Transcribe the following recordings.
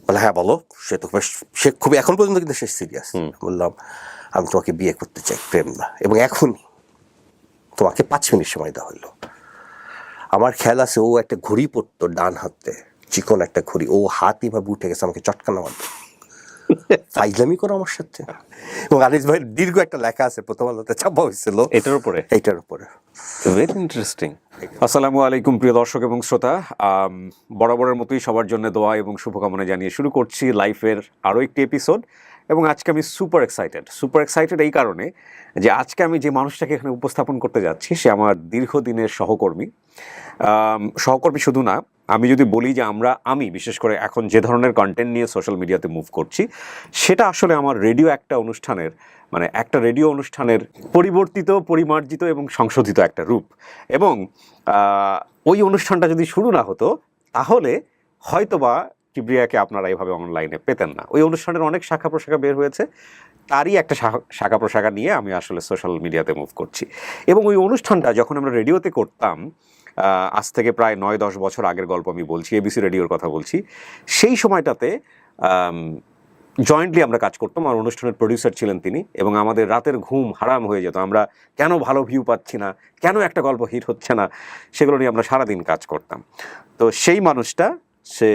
বলে হ্যাঁ বলো। সে খুবই এখন পর্যন্ত কিন্তু সে সিরিয়াস। বললাম আমি তোমাকে বিয়ে করতে চাই, প্রেম না, এবং এখনই তোমাকে 5 মিনিট সময় দেওয়া হলো। আমার খেয়াল আছে ও একটা ঘড়ি পরতো ডান হাতে, চিকন একটা ঘড়ি, ও হাত এভাবে উঠে গেছে আমাকে চটকানো মারতো, ফাইজলামি করো আমার সাথে। এবং আনিস ভাইয়ের দীর্ঘ একটা লেখা আছে, প্রথম আলোতে ছাপা হয়েছিল এইটার উপরে। Very interesting. আসসালামু আলাইকুম প্রিয় দর্শক এবং শ্রোতা, বরাবরের মতোই সবার জন্য দোয়া এবং শুভকামনা জানিয়ে শুরু করছি লাইফের আরও একটি এপিসোড। এবং আজকে আমি সুপার এক্সাইটেড এই কারণে যে আজকে আমি যে মানুষটাকে এখানে উপস্থাপন করতে যাচ্ছি সে আমার দীর্ঘদিনের সহকর্মী শুধু না, আমি যদি বলি যে আমি বিশেষ করে এখন যে ধরনের কন্টেন্ট নিয়ে সোশ্যাল মিডিয়াতে মুভ করছি সেটা আসলে আমার একটা রেডিও অনুষ্ঠানের পরিবর্তিত, পরিমার্জিত এবং সংশোধিত একটা রূপ। এবং ওই অনুষ্ঠানটা যদি শুরু না হতো তাহলে হয়তোবা কিবরিয়াকে আপনারা এইভাবে অনলাইনে পেতেন না। ওই অনুষ্ঠানের অনেক শাখা প্রশাখা বের হয়েছে, তারই একটা শাখা প্রশাখা নিয়ে আমি আসলে সোশ্যাল মিডিয়াতে মুভ করছি। এবং ওই অনুষ্ঠানটা যখন আমরা রেডিওতে করতাম, আজ থেকে প্রায় 9-10 বছর আগের গল্প আমি বলছি, এবিসি রেডিওর কথা বলছি, সেই সময়টাতে জয়েন্টলি আমরা কাজ করতাম। আর অনুষ্ঠানের প্রডিউসার ছিলেন তিনি, এবং আমাদের রাতের ঘুম হারাম হয়ে যেত। আমরা কেন ভালো ভিউ পাচ্ছি না, কেন একটা গল্প হিট হচ্ছে না, সেগুলো নিয়ে আমরা সারাদিন কাজ করতাম। তো সেই মানুষটা সে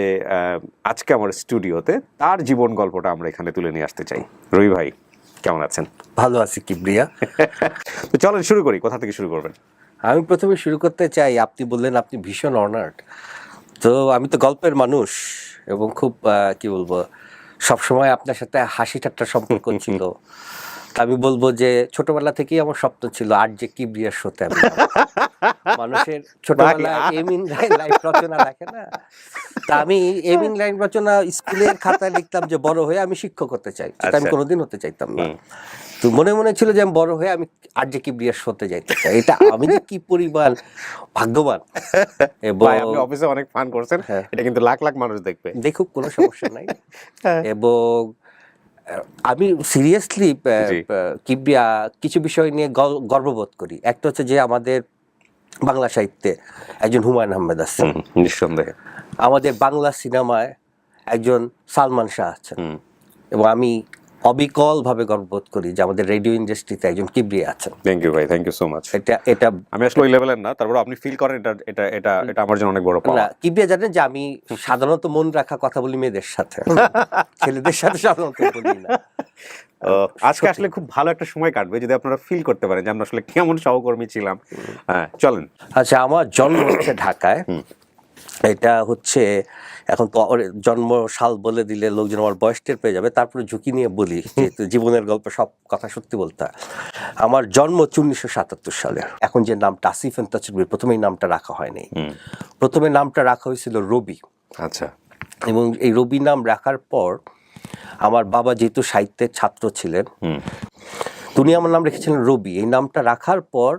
আজকে আমার স্টুডিওতে, তার জীবন গল্পটা আমরা এখানে তুলে নিয়ে আসতে চাই। রবি ভাই কেমন আছেন? ভালো আছি কিবরিয়া। তো চলেন শুরু করি। কোথা থেকে শুরু করবেন? আমি প্রথমে শুরু করতে চাই, আপনি বললেন আপনি ভীষণ অনার্ড। তো আমি তো গল্পের মানুষ, এবং খুব কি বলবো, সবসময় আপনার সাথে হাসি ঠাট্টার সম্পর্ক ছিল। আমি বলবো যে ছোটবেলা থেকেই আমার স্বপ্ন ছিল আর যে কিবরিয়ার শোতে আমি মানুষের ছোটবেলায় এমিন লাইফ রচনা লেখে না, তা আমি এমিন লাইন রচনা স্কুলের খাতায় লিখতাম যে বড় হয়ে আমি শিক্ষক হতে চাই। আমি কোনোদিন হতে চাইতাম না। তো মনে মনে ছিল যে আমি বড় হয়ে আমি আর যে কিবরিয়ার শোতে যাইতে চাই। এটা আমি যে কি পরিমাণ ভাগ্যবান। এবং আপনি অফিসে অনেক ফান করছেন, এটা কিন্তু লাখ লাখ মানুষ দেখবে, দেখুক, কোনো সমস্যা নাই। এবং আমি সিরিয়াসলি কিবরিয়া কিছু বিষয় নিয়ে গর্ববোধ করি। একটা হচ্ছে যে আমাদের বাংলা সাহিত্যে একজন হুমায়ুন আহমেদ আছেন, নিঃসন্দেহে। আমাদের বাংলা সিনেমায় একজন সালমান শাহ আছেন, এবং আমি অবিকলভাবে গর্ববোধ করি যে আমাদের রেডিও ইন্ডাস্ট্রিতে একজন কিবরিয়া আছেন। থ্যাংক ইউ ভাই, থ্যাংক ইউ সো মাচ। এটা আমি আসলে ওই লেভেলের না, তারপর আপনি ফিল করেন এটা আমার জন্য অনেক বড় পাওয়া। না, কিবরিয়া জানেন যে আমি সাধারণত মন রাখা কথা বলি মেয়েদের সাথে, ছেলেদের সাথে সাধারণত বলি না। আজকে আসলে খুব ভালো একটা সময় কাটবে যদি আপনারা ফিল করতে পারেন যে আমরা আসলে কেমন সহকর্মী ছিলাম। হ্যাঁ চলেন। আচ্ছা, আমার জন্ম হচ্ছে ঢাকায়। এটা হচ্ছে, এখন তো জন্ম সাল বলে দিলে লোকজন আমার বয়স টের পেয়ে যাবে, তারপরে ঝুঁকি নিয়ে বলি যেহেতু জীবনের গল্প সব কথা সত্যি বলতে হয়। আমার জন্ম 1977 সালে। এখন যে নামটা আসিফ এন্তাচুরবির, প্রথমে এই নামটা রাখা হয়নি। প্রথমে নামটা রাখা হয়েছিল রবি। আচ্ছা। এবং এই রবি নাম রাখার পর আমার বাবা যেহেতু সাহিত্যের ছাত্র ছিলেন, উনি আমার নাম রেখেছিলেন রবি। এই নামটা রাখার পর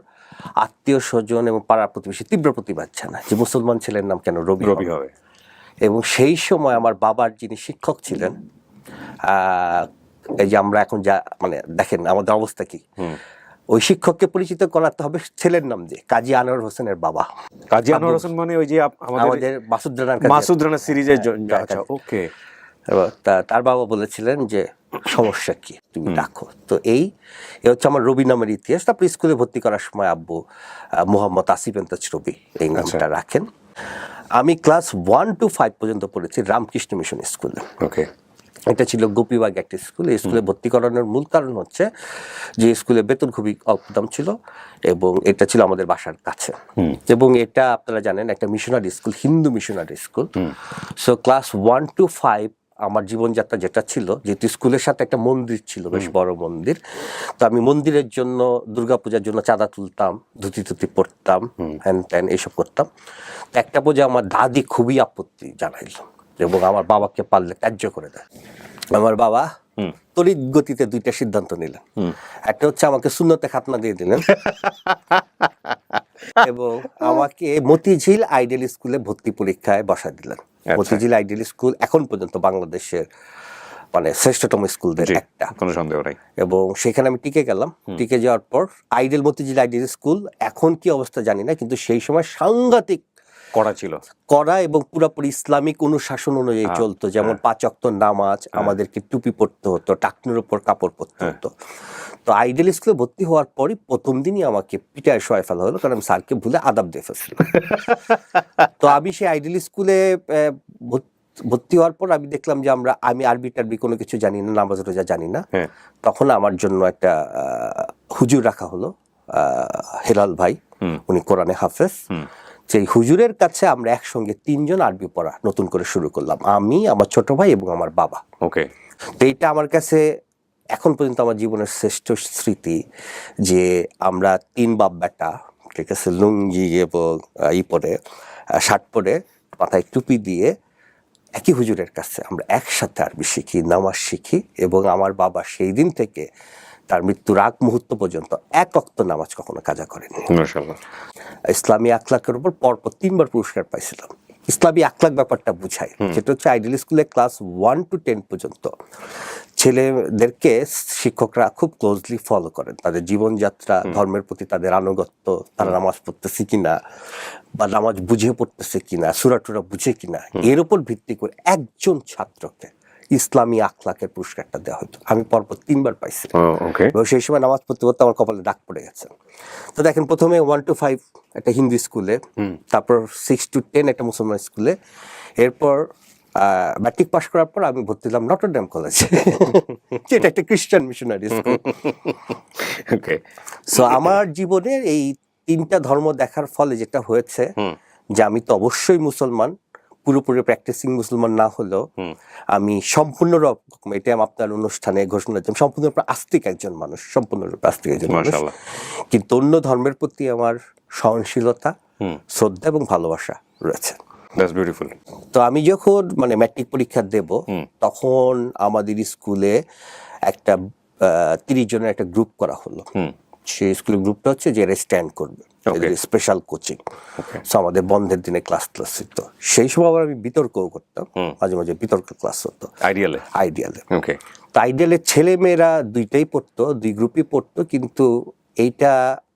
আত্মীয় স্বজন এবং পাড়া প্রতিবেশী তীব্র প্রতিবাদ জানায় যে মুসলমান ছেলের নাম কেন রবি হবে। এবং সেই সময় আমার বাবার যিনি শিক্ষক ছিলেন, এই যে আমরা এখন যা মানে দেখেন আমাদের অবস্থা কি, ওই শিক্ষককে পরিচিত করাতে হবে ছেলের নাম দিয়ে, কাজী আনোয়ার হোসেনের বাবা। কাজী আনোয়ার হোসেন মানে ওই যে আমাদের মাসুদ রানা সিরিজের। ওকে। তার বাবা বলেছিলেন যে সমস্যা কি, তুমি রাখো। তো এই হচ্ছে আমার রবি নামের ইতিহাস। তারপর স্কুলে ভর্তি করার সময় আব্বু মোহাম্মদ আসিফ এন্তাজ রবি এই নামটা রাখেন। আমি ক্লাস 1 to 5 পর্যন্ত পড়েছি রামকৃষ্ণ মিশন স্কুলে। ওকে। এটা ছিল গোপীবাগ একটা স্কুল। এই স্কুলে ভর্তি করানোর মূল কারণ হচ্ছে যে স্কুলে বেতন খুবই অল্প দাম ছিল, এবং এটা ছিল আমাদের বাসার কাছে, এবং এটা আপনারা জানেন একটা missionary school, Hindu missionary school. So class 1 to 5 আমার জীবনযাত্রা যেটা ছিল, যেহেতু স্কুলের সাথে একটা মন্দির ছিল, বেশ বড় মন্দির, তো আমি মন্দিরের জন্য দুর্গাপূজার জন্য চাঁদা তুলতাম, ধুতি টুতি পরতাম, হ্যান ত্যান এইসব করতাম। একটা পূজা আমার দাদি খুবই আপত্তি জানাইল এবং আমার বাবাকে পারলে ত্যায্য করে দেয়। আমার বাবা তড়িৎ গতিতে 2টা সিদ্ধান্ত নিলেন। একটা হচ্ছে আমাকে সুন্নতে খাতনা দিয়ে দিলেন, এবং আমাকে মতিঝিল আইডিয়াল স্কুলে ভর্তি পরীক্ষায় বসা দিলেন। মতিঝিল আইডিয়াল স্কুল এখন পর্যন্ত বাংলাদেশের মানে শ্রেষ্ঠতম স্কুলদের একটা, কোনো সন্দেহ নাই। এবং সেখানে আমি টিকে গেলাম। টিকে যাওয়ার পর মতিঝিল আইডিয়াল স্কুল এখন কি অবস্থা জানি না, কিন্তু সেই সময় সাংঘাতিক করা ছিল, করা এবং পুরোপুরি ইসলামিক অনুশাসন অনুযায়ী চলতো। যেমন 5 ওয়াক্ত নামাজ, আমাদেরকে টুপি পরতে হতো, টাকনুর উপর কাপড় পরতে হতো। তো আইডিয়াল স্কুলে ভর্তি হওয়ার পরই প্রথম দিনই আমাকে পিটায় শোয়ায় ফেলা হলো, কারণ আমি স্যারকে ভুলে আদাব দিয়ে ফেলছিলাম। তো আমি সেই আইডিয়াল স্কুলে ভর্তি হওয়ার পর আমি দেখলাম যে আমি আরবি টারবি কোনো কিছু জানি না, নামাজ রোজা জানি না। তখন আমার জন্য একটা হুজুর রাখা হলো, হেলাল ভাই, উনি কোরআনে হাফেজ। সেই হুজুরের কাছে আমরা একসঙ্গে 3 জন আরবি পড়া নতুন করে শুরু করলাম, আমি, আমার ছোট ভাই এবং আমার বাবা। ওকে, তো এইটা আমার কাছে এখন পর্যন্ত আমার জীবনের শ্রেষ্ঠ স্মৃতি, যে আমরা 3 বাপ বেটা, ঠিক আছে, লুঙ্গি এবং পরে শার্ট পরে, মাথায় টুপি দিয়ে একই হুজুরের কাছে আমরা একসাথে আরবি শিখি, নামাজ শিখি। এবং আমার বাবা সেই দিন থেকে তার মৃত্যুর আগ মুহূর্ত পর্যন্ত 1 ওয়াক্ত নামাজ কখনো কাজা করেনি। মাশাআল্লাহ। ইসলামী আখলাকের উপর পরপর 3 বার পুরস্কার পাইছিলাম। ইসলামী আখলাক ব্যাপারটা বুঝায়, সেটা হচ্ছে আইডিয়াল স্কুলে ক্লাস 1 to 10 পর্যন্ত ছেলেদেরকে শিক্ষকরা খুব ক্লোজলি ফলো করেন, তাদের জীবনযাত্রা, ধর্মের প্রতি তাদের আনুগত্য, তারা নামাজ পড়তেছে কিনা বা নামাজ বুঝে পড়তেছে কিনা, সূরা টুরা বুঝে কিনা, এর উপর ভিত্তি করে একজন ছাত্রকে ইসলামী আখলাকের পুরস্কারটা দেওয়া হতো। আমি পরপর 3 বার পাইছি। এবং সেই সময় নামাজ পড়তে পড়তে আমার কপালে দাগ পড়ে গেছে। তো দেখেন, প্রথমে 1 to 5 একটা হিন্দু স্কুলে, তারপর 6 to 10 একটা মুসলমান স্কুলে, এরপর ম্যাট্রিক পাস করার পর আমি ভর্তি হলাম নটরডেম কলেজে, যেটা একটা খ্রিস্টান মিশনারি স্কুল। সো আমার জীবনের এই 3টা ধর্ম দেখার ফলে যেটা হয়েছে, যে আমি তো অবশ্যই মুসলমান, পুরোপুরি প্র্যাকটিসিং মুসলমান না হলেও আমি সম্পূর্ণরূপে, এটা আপনার অনুষ্ঠানে ঘোষণা দিলাম, সম্পূর্ণরূপে আস্তিক একজন মানুষ, সম্পূর্ণরূপে আস্তিক একজন মানুষ। কিন্তু অন্য ধর্মের প্রতি আমার সহনশীলতা, শ্রদ্ধা এবং ভালোবাসা রয়েছে। That's beautiful. তো আমি যখন ম্যাট্রিক পরীক্ষা দেব, তখন আমাদের স্কুলে একটা 30 জনের একটা গ্রুপ করা হলো। সেই স্কুলের গ্রুপটা হচ্ছে যে স্ট্যান্ড করবে, স্পেশাল কোচিং। আমাদের বন্ধের দিনে ক্লাস হতো। সেই সময় আবার আমি বিতর্কও করতাম, মাঝে মাঝে বিতর্ক ক্লাস হতো আইডিয়ালে। তো আইডিয়ালের ছেলে মেয়েরা দুইটাই পড়তো, 2 গ্রুপই পড়তো, কিন্তু এইটা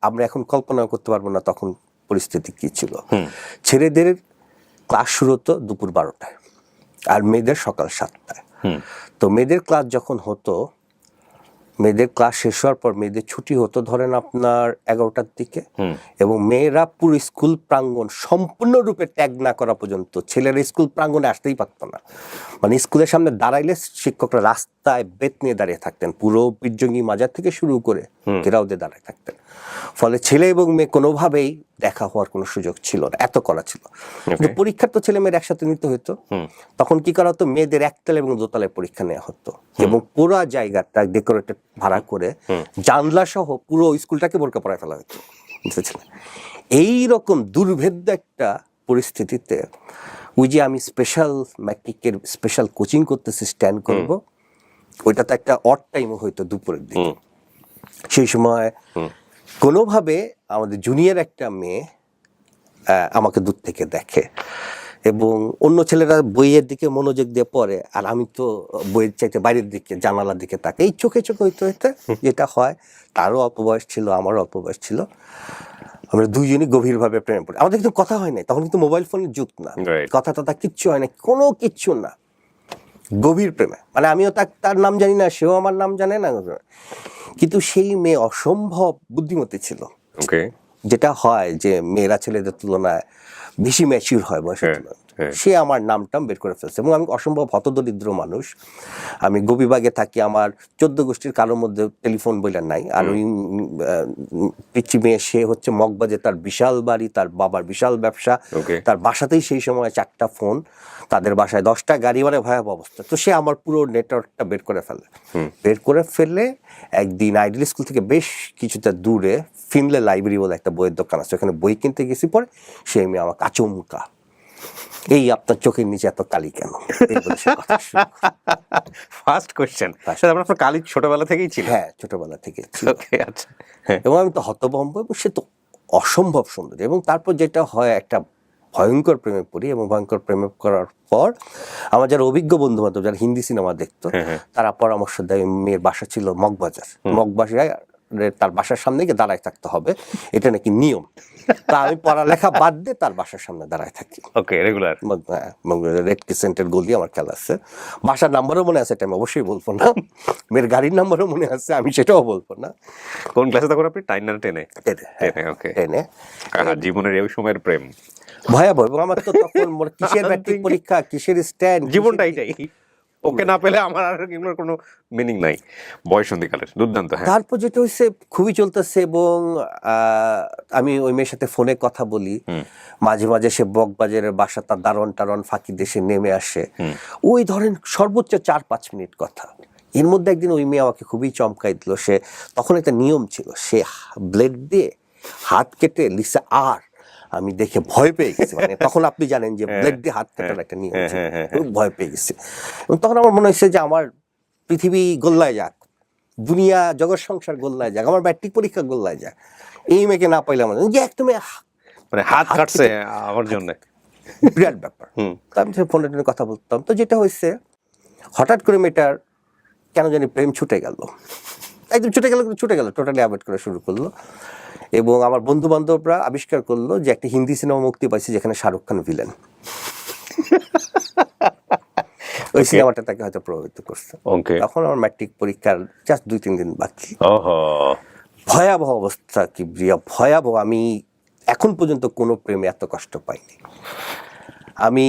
আমরা এখন কল্পনা করতে পারবো না তখন পরিস্থিতি কি ছিল। ছেলেদের ক্লাস শুরু হতো দুপুর 12টায়, আর মেয়েদের সকাল 7টায়। তো মেয়েদের ক্লাস যখন হতো, মেয়েদের ক্লাস শেষ হওয়ার পর মেয়েদের ছুটি হতো ধরেন আপনার 11টার দিকে, এবং মেয়েরা পুরো স্কুল প্রাঙ্গণ সম্পূর্ণরূপে ত্যাগ না করা পর্যন্ত ছেলেরা স্কুল প্রাঙ্গণে আসতেই পারত না। মানে স্কুলের সামনে দাঁড়াইলে শিক্ষকরা রাস্তায় বেত নিয়ে দাঁড়িয়ে থাকতেন, পুরো পীরজঙ্গি মাজার থেকে শুরু করে ঘেরাও দিয়ে দাঁড়িয়ে থাকতেন। ফলে ছেলে এবং মেয়ে কোনোভাবেই দেখা হওয়ার কোনো সুযোগ ছিল না, এত করা ছিল। কিন্তু পরীক্ষার তো ছেলে মেয়ের একসাথে নিতে হতো। তখন কি করা হতো, মেয়েদের একতলা এবং দোতলায় পরীক্ষা নেওয়া হতো, এবং পুরো জায়গাটা ডেকোরেটেড ভাড়া করে জানলা সহ পুরো স্কুলটাকে বোরকা পরায় ফেলা হতো। এইরকম দুর্ভেদ্য একটা পরিস্থিতিতে ওই যে আমি স্পেশাল ম্যাট্রিকের স্পেশাল কোচিং করতেছি, স্ট্যান্ড করব, ওইটা তো একটা অড টাইম হইতো দুপুরের দিকে। সেই সময় কোনোভাবে আমাদের জুনিয়র একটা মেয়ে আমাকে দূর থেকে দেখে, এবং অন্য ছেলেরা বইয়ের দিকে মনোযোগ দিয়ে পড়ে, আর আমি তো বইয়ের চাইতে বাইরের দিকে, জানালার দিকে তাকে, এই চোখে চোখে হইতে হইতে যেটা হয়, তারও অল্প বয়স ছিল, আমারও অল্প বয়স ছিল, আমরা দুইজনই গভীরভাবে প্রেমে পড়ি। আমাদের কিন্তু কথা হয় না তখন, কিন্তু মোবাইল ফোনের যুগ না, কথা টথা কিচ্ছু হয় না, কোনো কিচ্ছু না, গভীর প্রেমে। মানে আমিও তার নাম জানি না, সেও আমার নাম জানে না, কিন্তু সেই মেয়ে অসম্ভব বুদ্ধিমতী ছিল। যেটা হয় যে মেয়েরা ছেলেদের তুলনায় বেশি ম্যাচিউর হয় বয়সের তুলনায়। সে আমার নামটাম বের করে ফেলছে, এবং আমি অসম্ভব হতদরিদ্র মানুষ, আমি গোপীবাগে থাকি, আমার 14 গোষ্ঠীর কারোর মধ্যে টেলিফোন বইলা নাই। আর ওই পিচ্ছি মেয়ে, সে হচ্ছে মগবাজে, তার বিশাল বাড়ি, তার বাবার বিশাল ব্যবসা, তার বাসাতেই সেই সময় 4টা ফোন, তাদের বাসায় 10টা গাড়ি, মানে ভয়াবহ অবস্থা। তো সে আমার পুরো নেটওয়ার্কটা বের করে ফেলে একদিন আইডিয়াল স্কুল থেকে বেশ কিছুটা দূরে ফিনলে লাইব্রেরি বলে একটা বইয়ের দোকান আছে, ওখানে বই কিনতে গেছি। পরে সে মেয়ে আমাকে আচমকা, এই আপনার চোখের নিচে এত কালি কেন? ফার্স্ট কোশ্চেন, আপনার কালি ছোটবেলা থেকেই ছিল? হ্যাঁ, ছোটবেলা থেকে ছিল। এবং আমি তো হতভম্ব, এবং সে তো অসম্ভব সুন্দর। এবং তারপর যেটা হয়, একটা ভয়ঙ্কর প্রেমে পড়ি, এবং ভয়ঙ্কর প্রেমে করার পর আমার যারা অভিজ্ঞ বন্ধু বান্ধব, যারা হিন্দি সিনেমা দেখতো, তারা পরামর্শ দেয়, মেয়ের বাসা ছিল মগবাজার, মগবাজার তার বাসার সামনে গিয়ে দাঁড়ায় থাকতে হবে, এটা নাকি নিয়ম। তা আমি পড়ালেখা বাদ দিয়ে তার বাসার সামনে দাঁড়ায় থাকি। ওকে, রেগুলার। রেড ক্রিসেন্টের গলি আমার খেলা আছে, বাসার নাম্বারও মনে আছে, এটা আমি অবশ্যই বলবো না। মেয়ের গাড়ির নাম্বারও মনে আছে, আমি সেটাও বলবো না। কোন ক্লাসে তখন আপনি? 9 না 10 এ? 10 এ। ওকে, 10 এ। জীবনের এই সময়ের প্রেম ভয়াবহ। এবং আমার তো তখন কিসের ম্যাট্রিক পরীক্ষা, কিসের স্ট্যান্ড, জীবনটা এটাই। ওকে না পেলে আমার আর এগুলোর কোনো মিনিং নাই। বয়সন্ধিকালের দুর্দান্ত। হ্যাঁ, তারপর যেটা হচ্ছে খুবই চলতেছে, এবং আমি ওই মেয়ের সাথে ফোনে কথা বলি, মাঝে মাঝে সে বকবাজারের বাসা তার দারোয়ান টারোয়ান ফাঁকি দেশে নেমে আসে, ওই ধরেন সর্বোচ্চ 4-5 মিনিট কথা। এর মধ্যে একদিন ওই মেয়ে আমাকে খুবই চমকাই দিল। সে তখন একটা নিয়ম ছিল, সে ব্লেড দিয়ে হাত কেটে লিখছে আর, আমি দেখে ভয় পেয়ে গেছি। মানে তখন আপনি জানেন যে ব্লেড দিয়ে হাত কাটার একটা নিয়ম ছিল, খুব ভয় পেয়ে গেছি। এবং তখন আমার মনে হয়েছে যে আমার পৃথিবী গোল্লায় যাক, দুনিয়া জগৎ সংসার গোল্লায় যাক, আমার ম্যাট্রিক পরীক্ষা গোল্লায় যাক, এই মেয়েকে না পাইলে আমার যে একদম মানে হাত কাটছে আমার জন্য, বিরাট ব্যাপার। তো আমি ফোনে টোনে কথা বলতাম। তো যেটা হয়েছে, হঠাৎ করে মেয়েটার কেন জানি প্রেম ছুটে গেল, একদম ছুটে গেল, টোটালি অ্যাভয়েড করা শুরু করলো। এবং আমার বন্ধু বান্ধবরা আবিষ্কার করলো যে একটা হিন্দি সিনেমা মুক্তি পাইছে যেখানে শাহরুখ খান ভিলেন। ওই সিনেমাটা তাকে হয়তো প্রভাবিত করছে। তখন আমার ম্যাট্রিক পরীক্ষার জাস্ট 2-3 দিন বাকি। ভয়াবহ অবস্থা, কি ভয়াবহ। আমি এখন পর্যন্ত কোনো প্রেমে এত কষ্ট পাইনি। আমি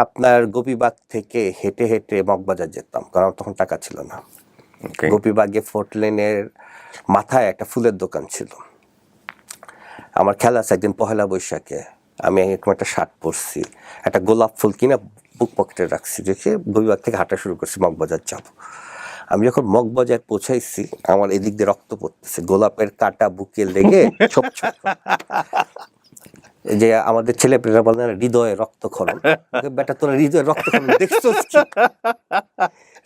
আপনার গোপীবাগ থেকে হেঁটে হেঁটে মগবাজার যেতাম, কারণ তখন টাকা ছিল না। গোপীবাগে 4 লেনের মাথায় একটা ফুলের দোকান ছিল। আমার খেলা আছে, একদিন পহেলা বৈশাখে আমি এরকম একটা শার্ট পরছি, একটা গোলাপ ফুল কিনা বুক পকেটে রাখছি, রেখে গোপীবাগ থেকে হাঁটা শুরু করছি, মগবাজার যাবো। আমি যখন মগবাজার পৌঁছাইছি, আমার এদিক দিয়ে রক্ত পড়তেছে, গোলাপের কাঁটা বুকে লেগে ছোপ ছোপ। যে আমাদের ছেলেপেলেরা বলে না হৃদয়ে রক্তক্ষরণ, বেটা তোরা হৃদয়ের রক্তক্ষরণ দেখছিস কি?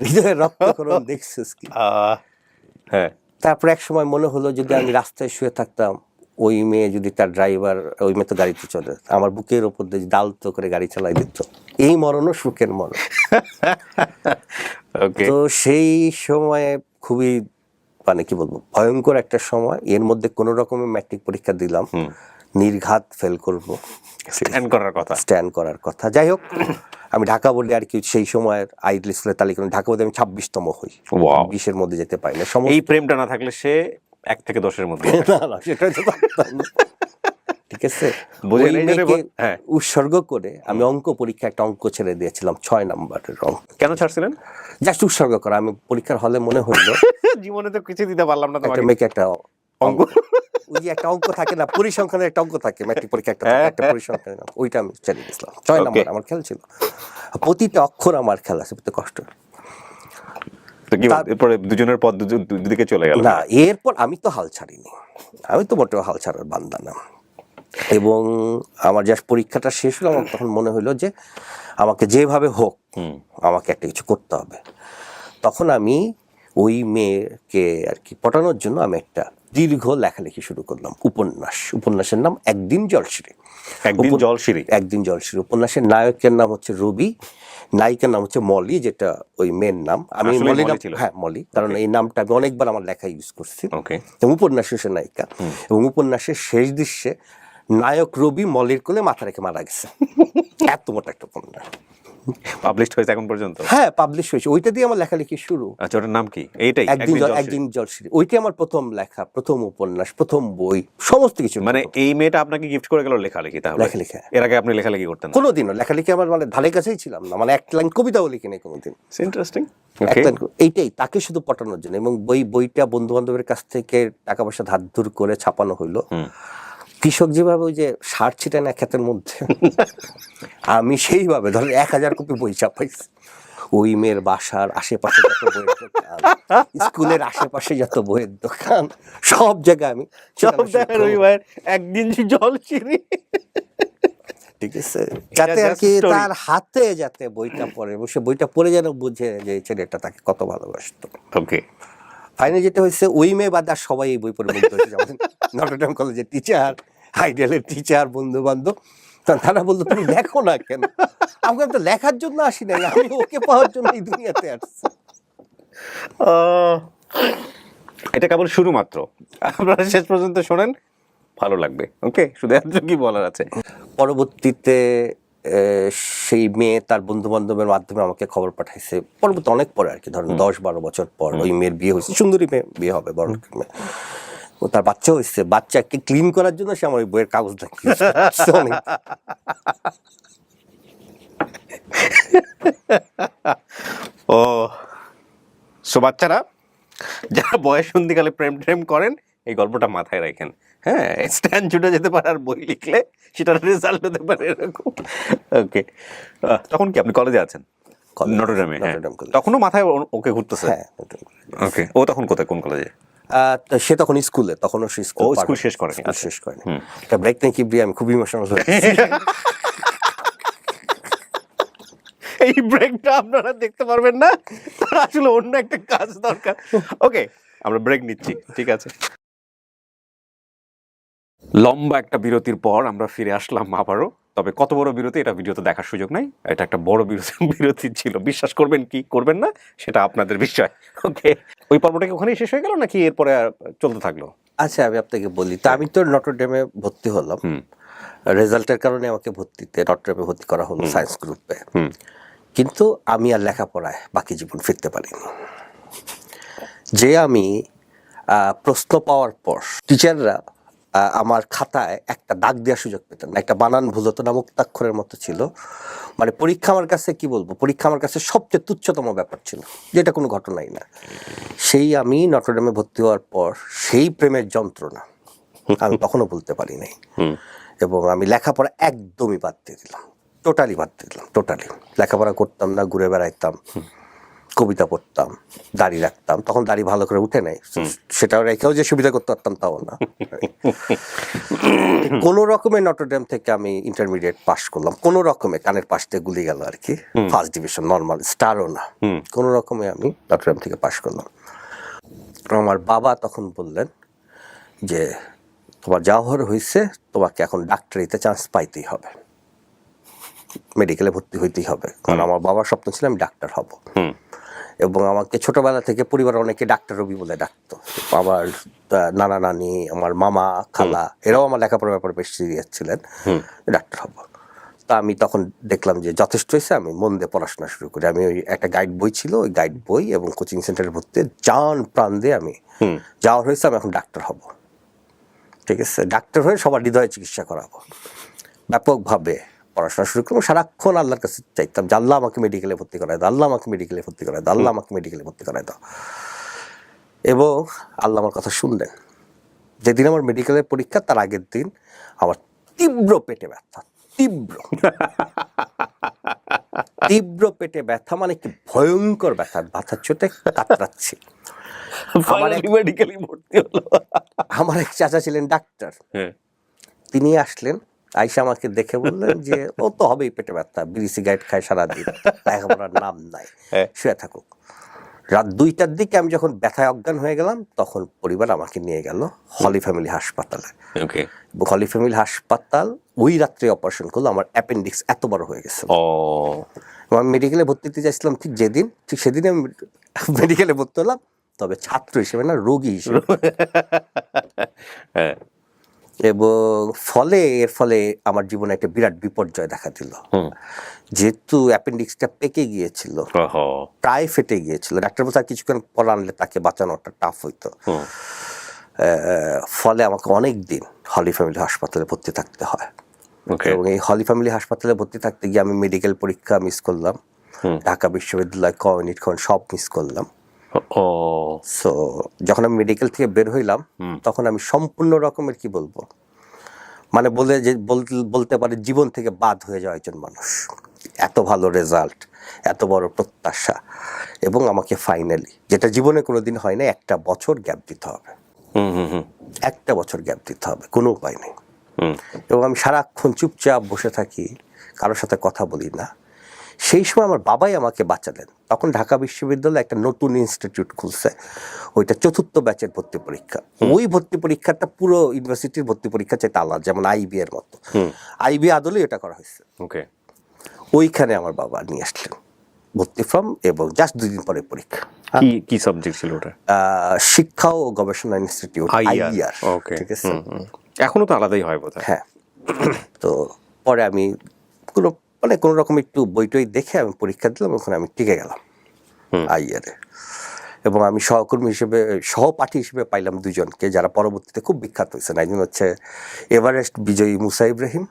হৃদয়ের রক্তক্ষরণ দেখছিস কি? হ্যাঁ। তারপর এক সময় মনে হলো যদি আমি রাস্তায় শুয়ে থাকতাম, ওই মেয়ে যদি তার ড্রাইভার, ওই মেয়ে তো গাড়িতে চলে, আমার বুকের ওপর দিয়ে দালতো করে গাড়ি চালাই দিত, এই মরণও সুখের মরণ। তো সেই সময়ে খুবই মানে কি বলবো ভয়ঙ্কর একটা সময়। এর মধ্যে কোনো রকমের ম্যাট্রিক পরীক্ষা দিলাম, নির্ঘাত ফেল করবো, স্ট্যান্ড করার কথা। যাই হোক, আমি ঢাকা বোর্ডে আর কি সেই সময়ের আইডল স্কুলের তালিকা, ঢাকা বোর্ডে আমি 26তম হই, 20-এর মধ্যে যেতে পারি না। এই প্রেমটা না থাকলে সে 1 থেকে 10-এর মধ্যে, না সেটাই তো পারতাম না। ঠিক আছে, উৎসর্গ করে আমি অঙ্ক পরীক্ষা একটা অঙ্ক ছেড়ে দিয়েছিলাম, 6 নম্বরের অঙ্ক। কেন ছাড়ছিলেন? জাস্ট উৎসর্গ করা। আমি পরীক্ষার হলে মনে হইলো জীবনে তো কিছু দিতে পারলাম না তোমাকে, মেয়েকে একটা অঙ্ক, ওই যে একটা অঙ্ক থাকে না, পরিসংখ্যানের একটা অঙ্ক থাকে, ম্যাট্রিক পরীক্ষা একটা পরিসংখ্যান, ওইটা আমি ছেড়ে দিয়েছিলাম। 6 নম্বর আমার খেয়াল ছিল, প্রতিটা অক্ষর আমার খেয়াল আছে, প্রতি কষ্ট। এরপরে দুজনের পথ দুদিকে চলে গেল। না, এরপর আমি তো হাল ছাড়িনি, আমি তো মোটেও হাল ছাড়ার বান্দা না। এবং আমার জাস্ট পরীক্ষাটা শেষ হলো, আমার তখন মনে হলো যে আমাকে যেভাবে হোক আমাকে একটা কিছু করতে হবে। তখন আমি ওই মেয়েকে আর কি পটানোর জন্য আমি একটা দীর্ঘ লেখালেখি শুরু করলাম, উপন্যাসের নাম একদিন জলশিরি। একদিন জলশিরি উপন্যাসের নায়কের নাম হচ্ছে রবি, নায়িকার নাম হচ্ছে মলি, যেটা ওই মেয়ের নাম। আমি মলি নাম, হ্যাঁ মলি, কারণ এই নামটা আমি অনেকবার আমার লেখায় ইউজ করছি। উপন্যাসের সে নায়িকা, এবং উপন্যাসের শেষ দৃশ্যে নায়ক রবি মলির কোলে মাথা রেখে মারা গেছে। এত মোটা একটা উপন্যাস পাবলিশ হয়েছে এখন পর্যন্ত। হ্যাঁ, পাবলিশ হয়েছে, ওইটা দিয়ে আমার লেখালেখি শুরু। আচ্ছা, ওটার নাম কি? এইটাই একদিন জলশিরি, ওইটাই আমার প্রথম লেখা, প্রথম উপন্যাস, প্রথম বই, সমস্ত কিছু। মানে এই মেয়েটা আপনাকে গিফট করে গেল লেখালেখি? তাহলে লেখালেখি এর আগে আপনি লেখালেখি করতেন? কোনোদিনও লেখালেখি আমার মানে ধারে কাছেই ছিলাম না, মানে 1 লাইন কবিতাও লিখি নাই কোনোদিন। ইন্টারেস্টিং। এইটাই তাকে শুধু পটানোর জন্য। এবং বইটা বন্ধু বান্ধবের কাছ থেকে টাকা পয়সা ধার ধুর করে ছাপানো হইলো। কৃষক যেভাবে ওই যে সার ছিটায় না ক্ষেতের মধ্যে, আমি সেইভাবে ধরেন 1000 কপি বই ছাপাইছি। ওই মেয়ের বাসার আশেপাশে যত বইয়ের দোকান, স্কুলের আশেপাশে যত বইয়ের দোকান, সব জায়গায় আমি একদিন জলশিরি, ঠিক আছে, যাতে আর কি তার হাতে যাতে বইটা পড়ে, সে বইটা পড়ে যেন বুঝে যে ছেলেটা তাকে কত ভালোবাসতো। ওকে, ফাইনালি যেটা হয়েছে, ওই মেয়ে বাদ আর সবাই এই বই পড়ে মুগ্ধ হয়েছে। যেমন নটরডেম কলেজের টিচার, আইডিয়ালের টিচার, বন্ধু বান্ধব, তারা বলতো তুমি লেখো না কেন? আমাকে তো লেখার জন্য আসি নাই, আমি ওকে পাওয়ার জন্য এই দুনিয়াতে আসছি। এটা কেবল শুরু মাত্র, আপনারা শেষ পর্যন্ত শোনেন, ভালো লাগবে। ওকে, শুধু এত কি বলার আছে। পরবর্তীতে সেই মেয়ে তার বন্ধু বান্ধবের মাধ্যমে আমাকে খবর পাঠাইছে, পরবর্তী অনেক পরে আর কি, ধরেন 10-12 বছর পর ওই মেয়ের বিয়ে হয়েছে, সুন্দরী মেয়ে বিয়ে হবে, বড় লোকের মেয়ে। ও তার বাচ্চা হয়েছে, বাচ্চাকে ক্লিন করার জন্য সে আমার ওই বইয়ের কাগজ দেখিয়েছে। ও সো বাচ্চারা যারা বয়সন্ধিকালে প্রেম ট্রেম করেন, এই গল্পটা মাথায় রাখেন। হ্যাঁ, স্ট্যান্ড ছুটে যেতে পারে, আর বই লিখলে সেটার রেজাল্ট হতে পারে এরকম। ওকে, তখন কি আপনি কলেজে আছেন? নটরডেমে? তখনও মাথায় ওকে ঘুরতেছে? হ্যাঁ। ওকে, ও তখন কোথায়, কোন কলেজে? সে তখন স্কুলে, তখনও সে স্কুল শেষ করেনি। শেষ করেনি। একটা ব্রেক নেই কি, আমি খুব ইমোশনাল হয়ে এই ব্রেকটা আপনারা দেখতে পারবেন না, আসলে অন্য একটা কাজ দরকার। ওকে, আমরা ব্রেক নিচ্ছি, ঠিক আছে। লম্বা একটা বিরতির পর আমরা ফিরে আসলাম আবারও। তবে কত বড় বিরতি এটা ভিডিওতে দেখার সুযোগ নাই, এটা একটা বড় বিরতি ছিল। বিশ্বাস করবেন কি করবেন না সেটা আপনাদের বিষয়। ওকে, ওই পর্বটা কি ওখানেই শেষ হয়ে গেল নাকি এরপরে আর চলতে থাকলো? আচ্ছা, আমি আপনাকে বলি, তা আমি তো নটরডেমে ভর্তি হলাম, রেজাল্টের কারণে আমাকে নটরডেমে ভর্তি করা হলো সায়েন্স গ্রুপে। কিন্তু আমি আর লেখাপড়ায় বাকি জীবন ফিরতে পারিনি। যে আমি প্রশ্ন পাওয়ার পর টিচাররা আমার খাতায় একটা দাগ দেওয়ার সুযোগ পেতেন না, একটা বানান ভুল হতো না, মুক্তাক্ষরের মতো ছিল। মানে পরীক্ষা আমার কাছে, কি বলবো, পরীক্ষা আমার কাছে সবচেয়ে তুচ্ছতম ব্যাপার ছিল, যেটা কোনো ঘটনাই না। সেই আমি নটরডেমে ভর্তি হওয়ার পর সেই প্রেমের যন্ত্রণা আমি কখনো বলতে পারি নাই। এবং আমি লেখাপড়া একদমই বাদ দিয়ে দিলাম, টোটালি বাদ দিয়ে দিলাম, টোটালি লেখাপড়া করতাম না, ঘুরে বেড়াইতাম, কবিতা পড়তাম, দাড়ি রাখতাম। তখন দাড়ি ভালো করে উঠে নাই, সেটাও রেখেও যে সুবিধা করতে পারতাম তাও না। কোনো রকমের নটরডেম থেকে আমি ইন্টারমিডিয়েট পাস করলাম, কোনো রকমে, কানের পাশ দিয়ে গুলি গেল আর কি, ফার্স্ট ডিভিশন, নর্মাল, স্টারও না, কোনো রকমে আমি নটরডেম থেকে পাস করলাম। আমার বাবা তখন বললেন যে তোমার যা হওয়ার হয়েছে, তোমাকে এখন ডাক্তারিতে চান্স পাইতেই হবে, মেডিকেলে ভর্তি হইতেই হবে। কারণ আমার বাবার স্বপ্ন ছিল আমি ডাক্তার হব। এবং আমাকে ছোটবেলা থেকে পরিবার অনেকে ডাক্তার রবি বলে ডাকতো। আমার নানা নানি, আমার মামা, খালা, এরাও আমার লেখাপড়ার ব্যাপারে বেশ সিরিয়াস ছিলেন, ডাক্তার হব। তা আমি তখন দেখলাম যে যথেষ্ট হয়েছে, আমি মন দিয়ে পড়াশোনা শুরু করি। আমি ওই একটা গাইড বই ছিল, ওই গাইড বই এবং কোচিং সেন্টারে ভর্তি জান প্রাণ দিয়ে আমি যাওয়ার হয়েছে, আমি এখন ডাক্তার হব। ঠিক আছে, ডাক্তার হয়ে সবার হৃদয়ে চিকিৎসা করাবো। ব্যাপকভাবে পড়াশোনা শুরু করলাম, সারাক্ষণ আল্লাহর কাছে চাইতাম যে আল্লাহ আমাকে মেডিকেলে ভর্তি করায় দাও, আল্লাহ আমাকে মেডিকেলে ভর্তি করায় দাও, আল্লাহ আমাকে মেডিকেলে ভর্তি করায় দাও। এবং আল্লাহ আমার কথা শুনলেন। যেদিন আমার মেডিকেলের পরীক্ষা, তার আগের দিন আমার তীব্র পেটে ব্যথা, তীব্র পেটে ব্যথা, মানে কি ভয়ঙ্কর ব্যথা, ব্যথার চোটে কাতরাচ্ছি। আমার এক চাচা ছিলেন ডাক্তার, তিনি আসলেন, আইসা আমাকে দেখে বললেন যে ও তো হবেই পেটে ব্যথা, বিড়ি সিগারেট খায় সারাদিন, লেখাপড়ার নাম নাই, শুয়ে থাকুক। রাত 2টার দিকে আমি যখন ব্যথায় অজ্ঞান হয়ে গেলাম, তখন পরিবার আমাকে নিয়ে গেল হলি ফ্যামিলি হাসপাতালে। হলি ফ্যামিলি হাসপাতাল ওই রাত্রে অপারেশন করলো, আমার অ্যাপেন্ডিক্স এত বড় হয়ে গেছে। আমি মেডিকেলে ভর্তি হতে চাইছিলাম ঠিক যেদিন, ঠিক সেদিন আমি মেডিকেলে ভর্তি হলাম, তবে ছাত্র হিসেবে না, রোগী হিসেবে। এবং এর ফলে আমার জীবনে একটা বিরাট বিপর্যয় দেখা দিল। যেহেতু অ্যাপেন্ডিক্সটা পেকে গিয়েছিল, প্রায় ফেটে গিয়েছিল, ডাক্তার বলছে কিছুক্ষণ পর আনলে তাকে বাঁচানোটা টাফ হইতো। ফলে আমাকে অনেক দিন হলি ফ্যামিলি হাসপাতালে ভর্তি থাকতে হয়। এবং এই হলি ফ্যামিলি হাসপাতালে ভর্তি থাকতে গিয়ে আমি মেডিকেল পরীক্ষা মিস করলাম, ঢাকা বিশ্ববিদ্যালয় কমিউনিটি সব মিস করলাম। সো যখন আমি মেডিকেল থেকে বের হইলাম, তখন আমি সম্পূর্ণ রকমের, কি বলবো, মানে বলতে পারে জীবন থেকে বাদ হয়ে যাওয়া একজন মানুষ। এত ভালো রেজাল্ট, এত বড় প্রত্যাশা, এবং আমাকে ফাইনালি, যেটা জীবনে কোনোদিন হয় না, 1 বছর গ্যাপ দিতে হবে, 1 বছর গ্যাপ দিতে হবে, কোনো উপায় নেই। এবং আমি সারাক্ষণ চুপচাপ বসে থাকি, কারোর সাথে কথা বলি না। সেই সময় আমার বাবাই আমাকে বাঁচালেন। তখন ঢাকা বিশ্ববিদ্যালয়ে একটা নতুন ইনস্টিটিউট খুলছে, ওইটা 4th ব্যাচের ভর্তি পরীক্ষা। ওই ভর্তি পরীক্ষাটা পুরো ইউনিভার্সিটির ভর্তি পরীক্ষা চাইতে আলাদা, যেমন আইবি এর মতো, আইবি আদলেই এটা করা হয়েছে। ওইখানে আমার বাবা নিয়ে আসলেন, ভর্তি ফর্ম এবং জাস্ট 2 দিন পরে পরীক্ষা। কি কি সাবজেক্ট ছিল ওটা? শিক্ষা ও গবেষণা ইনস্টিটিউট, আইইআর। ওকে, ঠিক আছে। এখনো তো আলাদাই হয় বোধহয়। হ্যাঁ। তো পরে আমি কোনো রকম একটু বই টই দেখে আমি পরীক্ষা দিলাম, ওখানে আমি টিকে গেলাম আইইআরে। এবং আমি সহপাঠী হিসেবে পাইলাম 2 জনকে, যারা পরবর্তীতে খুব বিখ্যাত হয়েছেন। একজন হচ্ছে এভারেস্ট বিজয়ী মুসা ইব্রাহিম,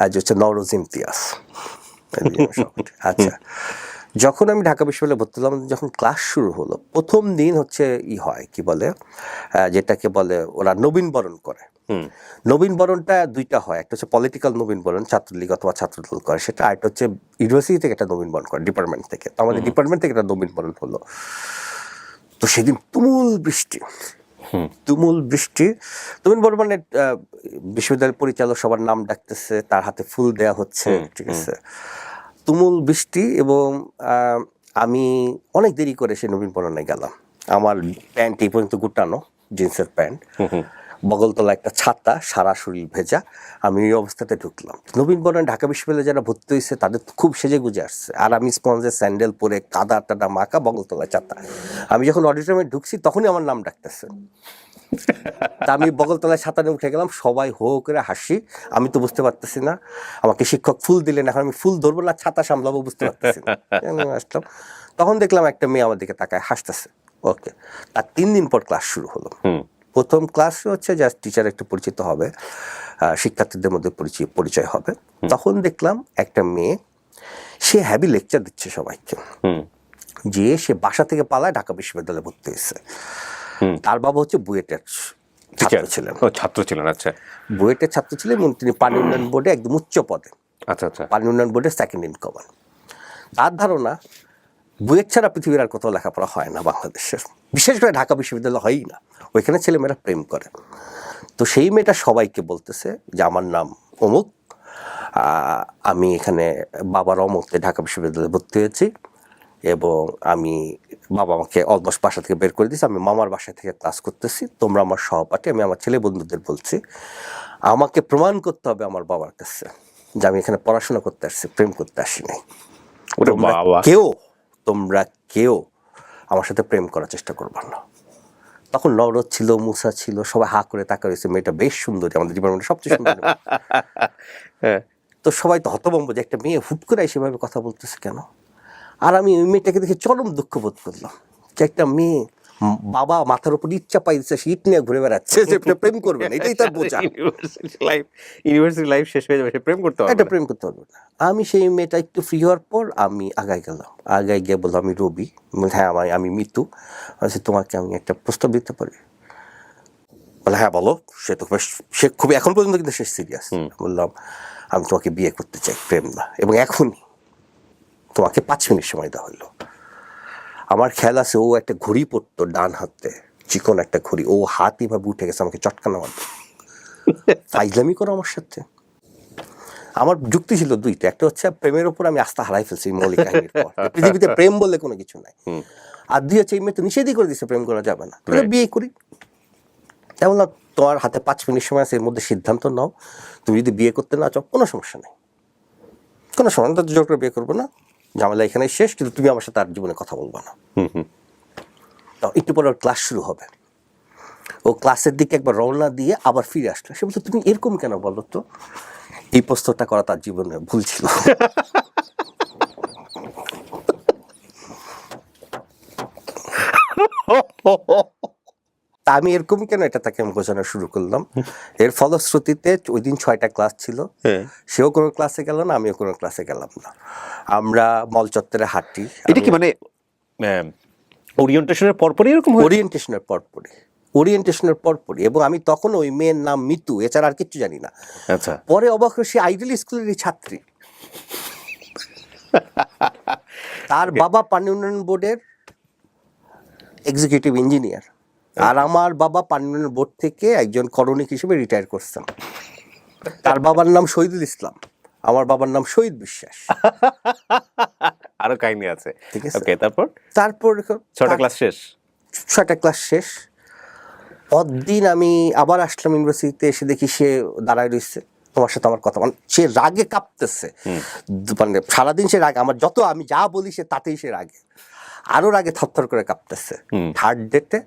আর হচ্ছে নওরোজ ইমতিয়াজ। আচ্ছা, যখন আমি ঢাকা বিশ্ববিদ্যালয়ে ভর্তি হলাম, যখন ক্লাস শুরু হলো, প্রথম দিন হচ্ছে হয় কি বলে, যেটাকে বলে ওরা নবীনবরণ করে। নবীনবরণটা 2টা হয়, একটা হচ্ছে পলিটিক্যাল নবীনবরণ, ছাত্রলীগ অথবা ছাত্রদল করে সেটা, আর একটা হচ্ছে ইউনিভার্সিটি থেকে একটা নবীনবরণ করে, ডিপার্টমেন্ট থেকে। তো আমাদের ডিপার্টমেন্ট থেকে একটা নবীনবরণ হলো। তো সেদিন তুমুল বৃষ্টি। নবীনবরণ মানে বিশ্ববিদ্যালয়ের পরিচালক সবার নাম ডাকতেছে, তার হাতে ফুল দেয়া হচ্ছে, ঠিক আছে। তুমুল বৃষ্টি, এবং আমি অনেক দেরি করে সে নবীনবরণে গেলাম। আমার প্যান্ট এই পর্যন্ত গুটানো, জিন্সের প্যান্ট, বগলতলা একটা ছাতা, সারা শরীর ভেজা। আমি এই অবস্থাতে ঢুকলাম নবীনবরণে। ঢাকা বিশ্ববিদ্যালয়ে যারা ভর্তি হয়েছে তাদের খুব সেজে গুজে আসছে, আর আমি স্পঞ্জের স্যান্ডেল পরে, কাদা টাদা মাখা, বগলতলায় ছাতা। আমি যখন অডিটোরিয়ামে ঢুকছি তখনই আমার নাম ডাকতেছে। তা আমি বগলতলায় ছাতা নিয়ে উঠে গেলাম, সবাই হো করে হাসি। আমি তো বুঝতে পারতেছি না, আমাকে শিক্ষক ফুল দিলেন, এখন আমি ফুল ধরবো না ছাতা সামলাবো বুঝতে পারতেছি না। আসলাম, তখন দেখলাম একটা মেয়ে আমার দিকে তাকায় হাসতেছে। ওকে, তার 3 দিন পর ক্লাস শুরু হলো। প্রথম ক্লাস হচ্ছে জাস্ট টিচার একটু পরিচিত হবে, শিক্ষার্থীদের মধ্যে পরিচয় হবে। তখন দেখলাম একটা মেয়ে, সে হ্যাভি লেকচার দিচ্ছে সবাইকে, যে সে বাসা থেকে পালায় ঢাকা বিশ্ববিদ্যালয়ে ভর্তি হয়েছে। তার বাবা হচ্ছে বুয়েটের ছাত্র ছিলেন। আচ্ছা, বুয়েটের ছাত্র ছিলেন, এবং তিনি পানি উন্নয়ন বোর্ডে একদম উচ্চ পদে, পানি উন্নয়ন বোর্ডের সেকেন্ড ইন কমান্ড। তার ধারণা বুয়েট ছাড়া পৃথিবীর আর কোথাও লেখাপড়া হয় না বাংলাদেশের, বিশেষ করে ঢাকা বিশ্ববিদ্যালয় হয়ই না, ওইখানে ছেলেমেয়েরা প্রেম করে। তো সেই মেয়েটা সবাইকে বলতেছে যে আমার নাম অমুক, আমি এখানে বাবার অমতে ঢাকা বিশ্ববিদ্যালয়ে ভর্তি হয়েছি, এবং বাবা আমাকে অলমোস্ট বাসা থেকে বের করে দিয়েছে, আমি মামার বাসা থেকে ক্লাস করতেছি, তোমরা আমার সহপাঠী। আমি আমার ছেলে বন্ধুদের বলছি, আমাকে প্রমাণ করতে হবে আমার বাবার কাছে যে আমি এখানে পড়াশোনা করতে আসছি, প্রেম করতে আসি নাই। তোমরা কেউ আমার সাথে প্রেম করার চেষ্টা করবা না। তখন নওরোজ ছিল, মুসা ছিল, সবাই হা করে তাকা রয়েছে। মেয়েটা বেশ সুন্দরী, আমাদের ডিপার্টমেন্টের সবচেয়ে সুন্দর। তো সবাই তো হতভম্ব যে একটা মেয়ে হুট করে সেভাবে কথা বলতেছে কেন। আর আমি ওই মেয়েটাকে দেখে চরম দুঃখ বোধ করলাম যে একটা মেয়ে, বাবা মাথার উপর ইট চাপাই দিচ্ছে, সে ইট নিয়ে ঘুরে বেড়াচ্ছে, যে প্রেম করবে না, এটাই তার বোঝা। ইউনিভার্সিটি লাইফ শেষ হয়ে যাবে, প্রেম করতে হবে, এটা প্রেম করতে পারবে না। আমি সেই মেয়েটা একটু ফ্রি হওয়ার পর আমি আগায় গেলাম, আগায় গিয়ে বললাম আমি রবি, হ্যাঁ আমি মিতু, তোমাকে আমি একটা প্রস্তাব দিতে পারি। বলে হ্যাঁ বলো। সে খুবই এখন পর্যন্ত কিন্তু সে সিরিয়াস। বললাম আমি তোমাকে বিয়ে করতে চাই, প্রেম না, এবং এখনই। তোমাকে 5 মিনিট সময় দেওয়া হলো। আমার খেয়াল আছে, ও একটা ঘড়ি পরতো ডান হাতে, চিকন একটা ঘড়ি, ও হাত এভাবে উঠে গেছে আমাকে চটকানো মারতো। ফাইজলামি করো আমার সাথে। আমার যুক্তি ছিল 2টা, একটা হচ্ছে প্রেমের ওপর আমি আস্থা হারাই ফেলছি মৌলিক কাহিনীর পর, পৃথিবীতে প্রেম বলে কোনো কিছু নাই। আর 2 হচ্ছে এই মেয়ে তো নিষেধই করে দিচ্ছে প্রেম করা যাবে না, বিয়ে করি। তেমন না, তোমার হাতে 5 মিনিট সময় আছে, এর মধ্যে সিদ্ধান্ত নাও। তুমি যদি বিয়ে করতে না চাও কোনো সমস্যা নেই, কোনো সময় তো জোর করে বিয়ে করবো না, ঝামেলা এখানে শেষ, কিন্তু তুমি আমার সাথে আর জীবনে কথা বলবো না। একটু পরে ওর ক্লাস শুরু হবে, ও ক্লাসের দিকে একবার রওনা দিয়ে আবার ফিরে আসলো। সে বলতো তুমি এরকম কেন বলো তো। এই প্রশ্নটা করা তার জীবনে ভুল ছিল। তা আমি এরকম কেন, এটা তাকে আমি বোঝানো শুরু করলাম। এর ফলশ্রুতিতে ওই দিন 6টা ক্লাস ছিল, সেও কোনো ক্লাসে গেল না, আমিও কোনো ক্লাসে গেলাম না। আমরা মল চত্বরে হাঁটি। এটা কি মানে ওরিয়েন্টেশনের পরপরই এরকম? ওরিয়েন্টেশনের পরপরই। এবং আমি তখন ওই মেয়ের নাম মিতু, এছাড়া আর কিচ্ছু জানি না। আচ্ছা, পরে অবাক হয়ে, সে আইডিয়াল স্কুলেরই ছাত্রী। তার বাবা পানি উন্নয়ন বোর্ডের এক্সিকিউটিভ ইঞ্জিনিয়ার, আর আমার বাবা পানি উন্নয়ন বোর্ড থেকে একজন করণিক হিসেবে রিটায়ার করছেন। তার বাবার নাম শহীদুল ইসলাম, আমার বাবার নাম শহীদ বিশ্বাস। আরো কাহিনী আছে, ঠিক আছে। তারপর 6টা ক্লাস শেষ। পরদিন আমি আবার আসলাম ইউনিভার্সিটিতে, এসে দেখি সে দাঁড়ায় রয়েছে। তোমার সাথে আমার কথা, মানে সে রাগে কাঁপতেছে, মানে সারাদিন সে রাগে, আমার যত আমি যা বলি সে তাতেই সে রাগে, আরো রাগে থরথর করে কাঁপতেছে। থার্ড ডেটে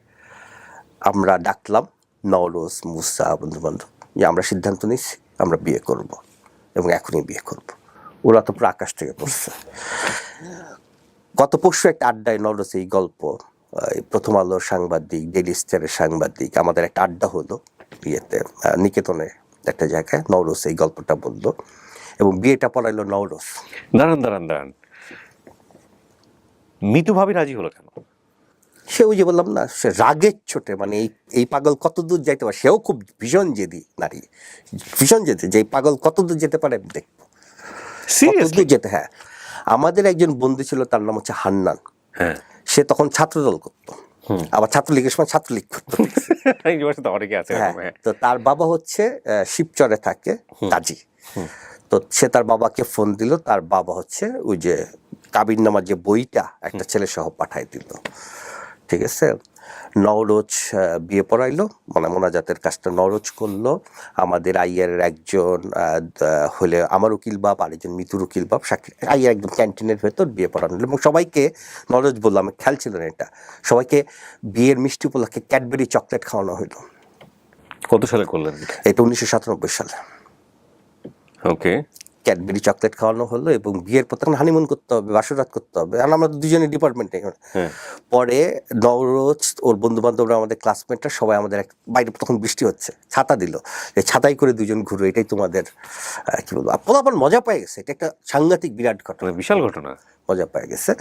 আমরা ডাকলাম নওরোজ, মুসা, বন্ধু বান্ধব, যে আমরা সিদ্ধান্ত নিচ্ছি আমরা বিয়ে করব এবং এখনই বিয়ে করব। ওরা তো পুরো আকাশ থেকে পড়ছে। গত পরশু একটা আড্ডায় নওরোজ এই গল্প, প্রথম আলোর সাংবাদিক, ডেইলি স্টারের সাংবাদিক, আমাদের একটা আড্ডা হলো বিয়েতে নিকেতনে একটা জায়গায়, নওরোজ এই গল্পটা বললো এবং বিয়েটা পড়াইলো নওরোজ। দাঁড়ান, মিতু ভাবি রাজি হলো কেন? সে ওই যে বললাম না, সে রাগের ছোটে, মানে এই পাগল কত দূর যাইতে পারে, সেও খুব ভীষণ জেদি নারী, ভীষণ জেদি, যে এই পাগল কত দূর যেতে পারে দেখবো, কত দূর যেতে। হ্যাঁ, আমাদের একজন বন্ধু ছিল, তার নাম হচ্ছে হান্নান। হ্যাঁ, সে তখন ছাত্রদল করতো, আবার ছাত্রলীগের সময় ছাত্রলীগ করতো। অনেকে আছে। হ্যাঁ, তো তার বাবা হচ্ছে শিবচরে থাকে, কাজী। তো সে তার বাবাকে ফোন দিল, তার বাবা হচ্ছে ওই যে কাবিননামার যে বইটা একটা ছেলে সহ পাঠাই দিল। ঠিক আছে, নওরোজ বিয়ে পড়াইলো, মানে মোনাজাতের কাজটা নওরোজ করলো। আমাদের আইয়ার একজন হলে আমার উকিল বাপ, আরেকজন মিতুর উকিল বাপ, সাক্ষী আইয়ার একদম ক্যান্টিনের ভেতর বিয়ে পড়ানো হলো এবং সবাইকে, নওরোজ বললো, আমি খেয়াল ছিল না এটা, সবাইকে বিয়ের মিষ্টি উপলক্ষে ক্যাডবেরি চকলেট খাওয়ানো হলো। কত সালে করলেন এটা? 1997 সালে। ওকে, ক্যাডবেরি চকলেট খাওয়ানো হলো এবং বিয়ের পর তখন হানিমুন করতে হবে, বাসরাত করতে হবে, আর আমরা দুজনে ডিপার্টমেন্টে। পরে নওরোজ, ওর বন্ধু বান্ধবরা, আমাদের ক্লাসমেটরা সবাই আমাদের বাইরে, তখন বৃষ্টি হচ্ছে, ছাতা দিল, এই ছাতাই করে দুজন ঘুরো, এটাই তোমাদের কি বলবো, পোলাপান মজা পেয়ে গেছে। এটা একটা সাংঘাতিক বিরাট ঘটনা, বিশাল ঘটনা, মজা পেয়ে গেছে।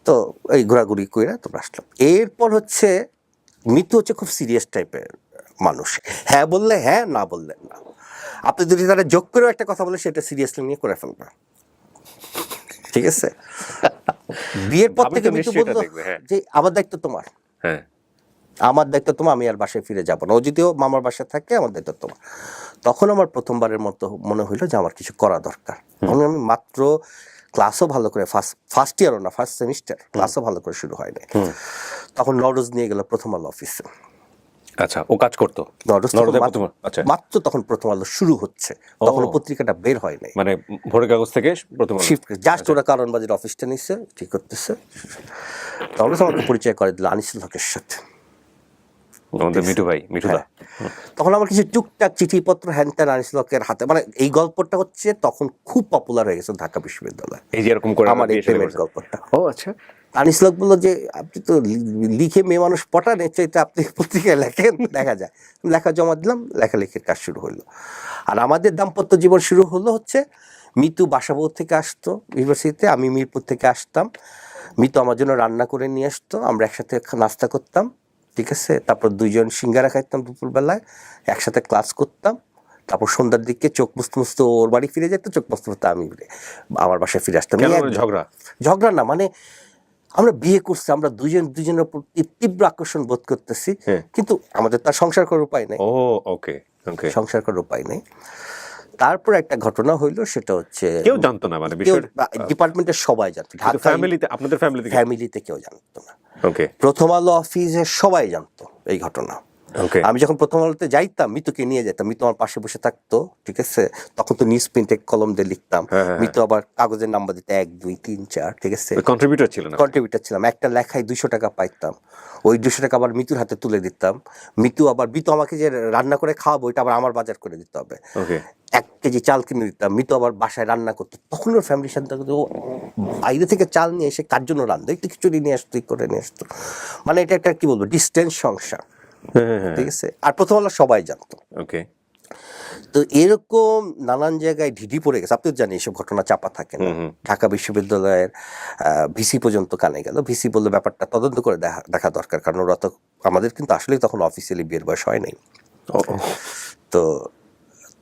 তো এই ঘোরাঘুরি করে তোমরা আসলাম। এরপর হচ্ছে মিতু হচ্ছে খুব সিরিয়াস টাইপের মানুষ, হ্যাঁ বললে হ্যাঁ, না বললে না। আপনি যদি তারা যোগ করেও একটা কথা বলে, সেটা সিরিয়াসলি নিয়ে করে ফেলবে, ঠিক আছে? বিয়ের পর থেকে মিতু বললো যে আমার দায়িত্ব তোমার, আমার দায়িত্ব তোমার, আমি আর বাসায় ফিরে যাবো না। ও যদিও মামার বাসায় থাকে, আমার দায়িত্ব তোমার। তখন আমার প্রথমবারের মতো মনে হইলো যে আমার কিছু করা দরকার। তখন আমি মাত্র ক্লাসও ভালো করে, ফার্স্ট ইয়ারও না, ফার্স্ট সেমিস্টার, ক্লাসও ভালো করে শুরু হয়নি। তখন নওরোজ নিয়ে গেল প্রথম আলো অফিসে। আচ্ছা, ও কাজ করতো মাত্র, তখন প্রথম আলো শুরু হচ্ছে, তখন পত্রিকাটা বের হয় নাই, মানে ভোরের কাগজ থেকে প্রথম আলো জাস্ট ওরা কারণবাজির অফিসটা নিচ্ছে, ঠিক করতেছে। তখন আমাকে পরিচয় করে দিল আনিসুল হকের সাথে, আমাদের মিঠু ভাই, মিঠুদা। তখন আমার কিছু টুকটাক চিঠিপত্র হ্যান ত্যান আনিসুল হকের হাতে, মানে এই গল্পটা হচ্ছে তখন খুব পপুলার হয়ে গেছে ঢাকা বিশ্ববিদ্যালয়ে, এই যে এরকম করে আমার এই প্রেমের গল্পটা। ও আচ্ছা। আনিসুল হক বললো যে আপনি তো লিখে মেয়ে মানুষ পটান, এর চাইতে আপনি পত্রিকায় লেখেন, দেখা যায়। লেখা জমা দিলাম, লেখালেখির কাজ শুরু হলো। আর আমাদের দাম্পত্য জীবন শুরু হলো হচ্ছে, মিতু বাসাবোধ থেকে আসতো ইউনিভার্সিটিতে, আমি মিরপুর থেকে আসতাম, মিতু আমার জন্য রান্না করে নিয়ে আসতো, আমরা একসাথে নাস্তা করতাম, ঠিক আছে। তারপর দুইজন সিঙ্গারা খাইতাম দুপুরবেলায়, একসাথে ক্লাস করতাম। তারপর সন্ধ্যার দিকে চোখ মুছতে ওর বাড়ি ফিরে যেত, চোখ মুছতে আমি আমার বাসায় ফিরে আসতাম। ঝগড়া না, মানে আমরা বিয়ে করছি, আমরা দুজনের প্রতি তীব্র আকর্ষণ বোধ করতেছি, কিন্তু আমাদের তার সংসার করার উপায় নেই। সংসার করার উপায় নেই। তারপর একটা ঘটনা হইলো, সেটা হচ্ছে কেউ জানতো না, মানে ডিপার্টমেন্টের সবাই জানতো, ফ্যামিলিতে কেউ জানতো না। প্রথম আলো অফিসে সবাই জানতো এই ঘটনা। আমি যখন প্রথম আলোতে যাইতাম, মিতুকে নিয়ে যেতাম, মিতু আমার পাশে বসে থাকতো, ঠিক আছে। তখন তো নিউজ প্রিন্টে কলম দিয়ে লিখতাম, মিতু আবার কাগজের নাম্বার দিতে 1 2 3 4, ঠিক আছে। কন্ট্রিবিউটর ছিলাম, একটা লেখায় 200 টাকা পাইতাম, ওই 200 টাকা আবার মিতুর হাতে তুলে দিতাম। মিতু আমাকে যে রান্না করে খাওয়াবো, ওইটা আবার আমার বাজার করে দিতে হবে। 1 কেজি চাল কিনে দিতাম, মিতু আবার বাসায় রান্না করতো। তখন ওর ফ্যামিলির সাথে ও বাইরে থেকে চাল নিয়ে এসে কার জন্য রান্না, একটু খিচুড়ি নিয়ে আসতো, করে নিয়ে আসতো। মানে এটা একটা কি বলবো, ডিস্টেন্স সংসার, ঠিক আছে। আর প্রথম আলো সবাই জানতো। তো এরকম নানান জায়গায় ঢিঢি পড়ে গেছে। আপনি জানেন এইসব ঘটনা চাপা থাকে না। ঢাকা বিশ্ববিদ্যালয়ের ভিসি পর্যন্ত কানে গেল। ভিসি বললো ব্যাপারটা তদন্ত করে দেখা দরকার, কারণ ওরা তো, আমাদের কিন্তু আসলেই তখন অফিসিয়ালি বিয়ের বয়স হয় নাই। তো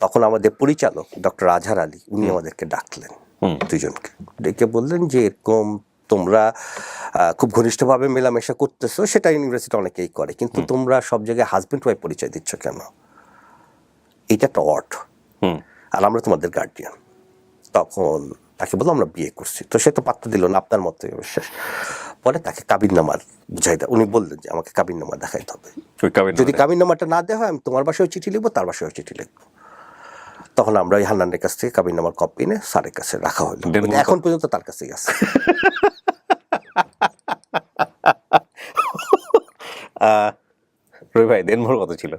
তখন আমাদের পরিচালক ডক্টর আজহার আলী, উনি আমাদেরকে ডাকলেন, দুজনকে ডেকে বললেন যে এরকম তোমরা খুব ঘনিষ্ঠভাবে মেলামেশা করতেছো, সেটা ইউনিভার্সিটি অনেকেই করে, কিন্তু তোমরা সব জায়গায় হাজবেন্ড ওয়াইফ পরিচয় দিচ্ছ কেন? এটা একটা অড, আর আমরা তোমাদের গার্ডিয়ান। তখন তাকে বললো আমরা বিয়ে করছি। তো সে তো পাত্তা দিল না, আপনার মতো বিশ্বাস। পরে তাকে কাবিননামার বুঝাই দেয়। উনি বললেন যে আমাকে কাবিননামা দেখাইতে হবে, যদি কাবিননামাটা না দেওয়া হয় আমি তোমার বাসায় চিঠি লিখবো, তার বাসায় চিঠি লিখবো। তখন আমরা ওই হান্নানের কাছ থেকে কাবিননামার কপি এনে স্যারের কাছে রাখা হলো, এখন পর্যন্ত তার কাছেই আছে। রবি ভাই দেনমোহর কত ছিল?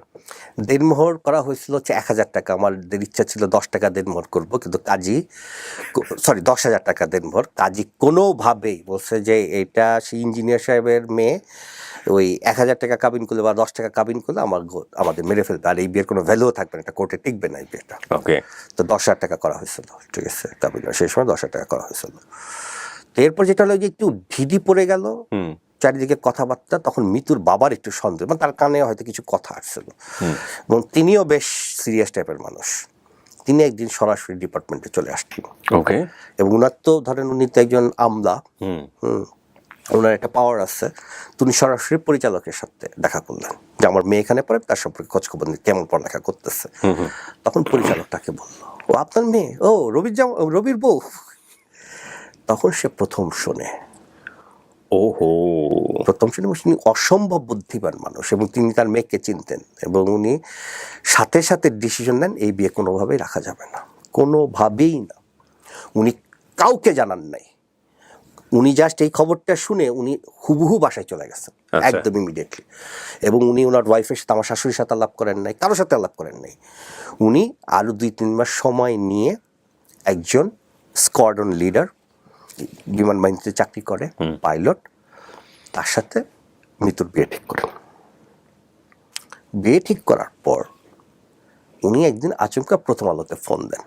দেনমোহর করা হয়েছিল হচ্ছে 1,000 টাকা। আমাদের ইচ্ছা ছিল 10 টাকা দেনমোহর করব, কিন্তু কাজী 10,000 টাকা দেনমোহর। কাজী কোনোভাবেই বলছে যে এটা সেই ইঞ্জিনিয়ার সাহেবের মেয়ে, ওই 1,000 টাকা কাবিন করলে বা 10 টাকা কাবিন করলে আমাদের মেরে ফেলবে, আর এই বিয়ের কোনো ভ্যালুও থাকবে না, এটা কোর্টে টিকবে না এই বিয়েটা। ওকে, তো 10,000 টাকা করা হয়েছিল, ঠিক আছে, কাবিন সেই সময় 10,000 টাকা করা হয়েছিল। তো এরপর যেটা হলো যে একটু ঢিডি পড়ে গেল চারিদিকে কথাবার্তা, তখন মিতুর বাবার একটু সন্দেহ, মানে তার কানে হয়তো কিছু কথা আসছিল, এবং তিনিও বেশ সিরিয়াস টাইপের মানুষ। তিনি একদিন সরাসরি ডিপার্টমেন্টে চলে আসলেন। ওকে, এবং উনার তো ধরেন উনি তো একজন আমলা, ওনার একটা পাওয়ার আছে। তিনি সরাসরি পরিচালকের সাথে দেখা করলেন যে আমার মেয়ে এখানে পড়ে, তার সম্পর্কে খোঁজখবর নিয়ে কেমন পড়ালেখা করতেছে। তখন পরিচালক তাকে বলল, ও আপনার মেয়ে, ও রবির বউ। তখন সে প্রথম শুনে, ওহো, প্রথম শুনে তিনি অসম্ভব বুদ্ধিমান মানুষ, এবং তিনি তার মেয়েকে চিনতেন, এবং উনি সাথে সাথে ডিসিশন নেন এই বিয়ে কোনোভাবেই রাখা যাবে না, কোনোভাবেই না। উনি কাউকে জানান নাই, উনি জাস্ট এই খবরটা শুনে উনি হুবহু বাসায় চলে গেছেন একদম ইমিডিয়েটলি। এবং উনি ওনার ওয়াইফের সাথে, আমার শাশুড়ির সাথে আলাপ করেন নাই, কারোর সাথে আলাপ করেন নাই। উনি আরও 2-3 মাস সময় নিয়ে একজন স্কোয়াড্রন লিডার, বিমান বাহিনীতে চাকরি করে, পাইলট, তার সাথে মিতুর বিয়ে ঠিক করেন। বিয়ে ঠিক করার পর উনি একদিন আচমকা প্রথম আলোতে ফোন দেন।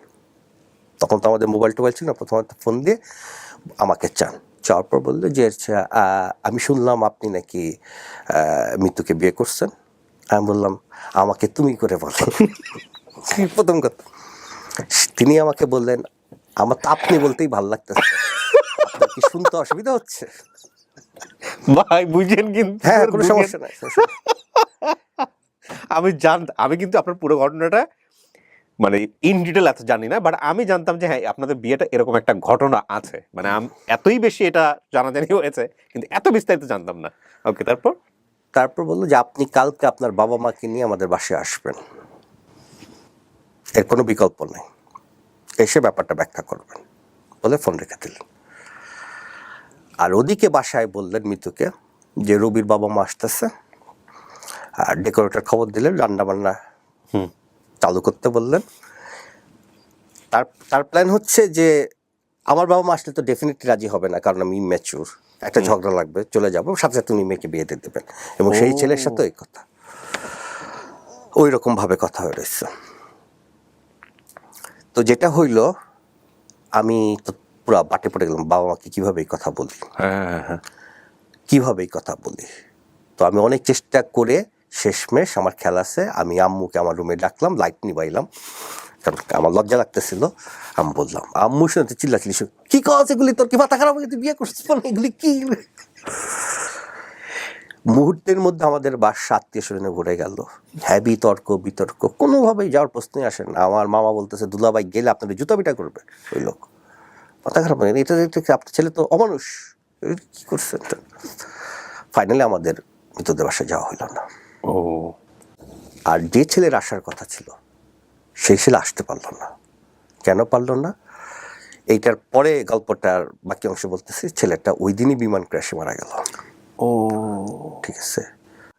তখন তো আমাদের মোবাইল টোবাইল ছিল না। প্রথম আলোতে ফোন দিয়ে আমাকে চাওয়ার পর বললো যে আমি শুনলাম আপনি নাকি মিতুকে বিয়ে করছেন। আমি বললাম আমাকে তুমি করে বলো। প্রথম কথা তিনি আমাকে বললেন, আমার তো আপনি বলতেই ভালো লাগতেছে, আপনার কি শুনতে অসুবিধা হচ্ছে? ভাই বুঝেন কিন্তু, হ্যাঁ, কোনো সমস্যা নাই। আমি কিন্তু আপনার পুরো ঘটনাটা মানে ইন ডিটেল এত জানি না, বাট আমি জানতাম যে হ্যাঁ আপনাদের বিয়েটা এরকম একটা ঘটনা আছে, মানে এতই বেশি এটা জানাজানি হয়েছে, কিন্তু এত বিস্তারিত জানতাম না। ওকে, তারপর বললো যে আপনি কালকে আপনার বাবা মাকে নিয়ে আমাদের বাসায় আসবেন, এর কোনো বিকল্প নেই, এসে ব্যাপারটা ব্যাখ্যা করবেন বলে ফোন রেখে দিলেন। আর ওদিকে বাসায় বললেন মিতুকে যে রবির বাবা মা আসতেছে, আর ডেকোরেটর খবর দিলেন, রান্না বান্না চালু করতে বললেন। তার প্ল্যান হচ্ছে যে আমার বাবা মা আসলে তো ডেফিনেটলি রাজি হবে না, কারণ আমি ম্যাচিউর, একটা ঝগড়া লাগবে, চলে যাবো, সাথে সাথে উনি মেয়েকে বিয়ে দিয়ে দেবেন, এবং সেই ছেলের সাথে ওই কথা, ওই রকম ভাবে কথা হয়ে রয়েছে। তো যেটা হইল, আমি তো পুরো বাটে পড়ে গেলাম, বাবা মাকে কিভাবে এই কথা বলি, কিভাবে এই কথা বলি। তো আমি অনেক চেষ্টা করে শেষমেশ আমার খেয়াল আছে, আমি আম্মুকে আমার রুমে ডাকলাম, লাইট নিবাইলাম, কারণ আমার লজ্জা লাগতেছিল। আমি বললাম, আম্মু শুনতে চিল্লাচিল্লি, কি কাজ এগুলি, তোর কি মাথা খারাপ হয়ে তুই বিয়ে করছিস, এগুলি কি? মুহূর্তের মধ্যে আমাদের বাসা আত্মীয় স্বজনে ভরে গেল, হ্যাভি তর্ক বিতর্ক, কোনোভাবেই যাওয়ার প্রশ্নই আসে না। আমার মামা বলতেছে দুলাভাই গেলে আপনাদের জুতা পিটা করবে, ওই লোক মাথা খারাপ হয়ে, এটা আপনার ছেলে তো অমানুষ, কি করছে। ফাইনালি আমাদের মৃতদের বাসায় যাওয়া হইল না। আর যে ছেলের আসার কথা ছিল সেই ছেলে আসতে পারলো না। কেন পারলো না, এইটার পরে গল্পটার বাকি অংশ বলতেছি। ছেলেটা ওই দিনই বিমান ক্র্যাশে মারা গেল। ঠিক আছে,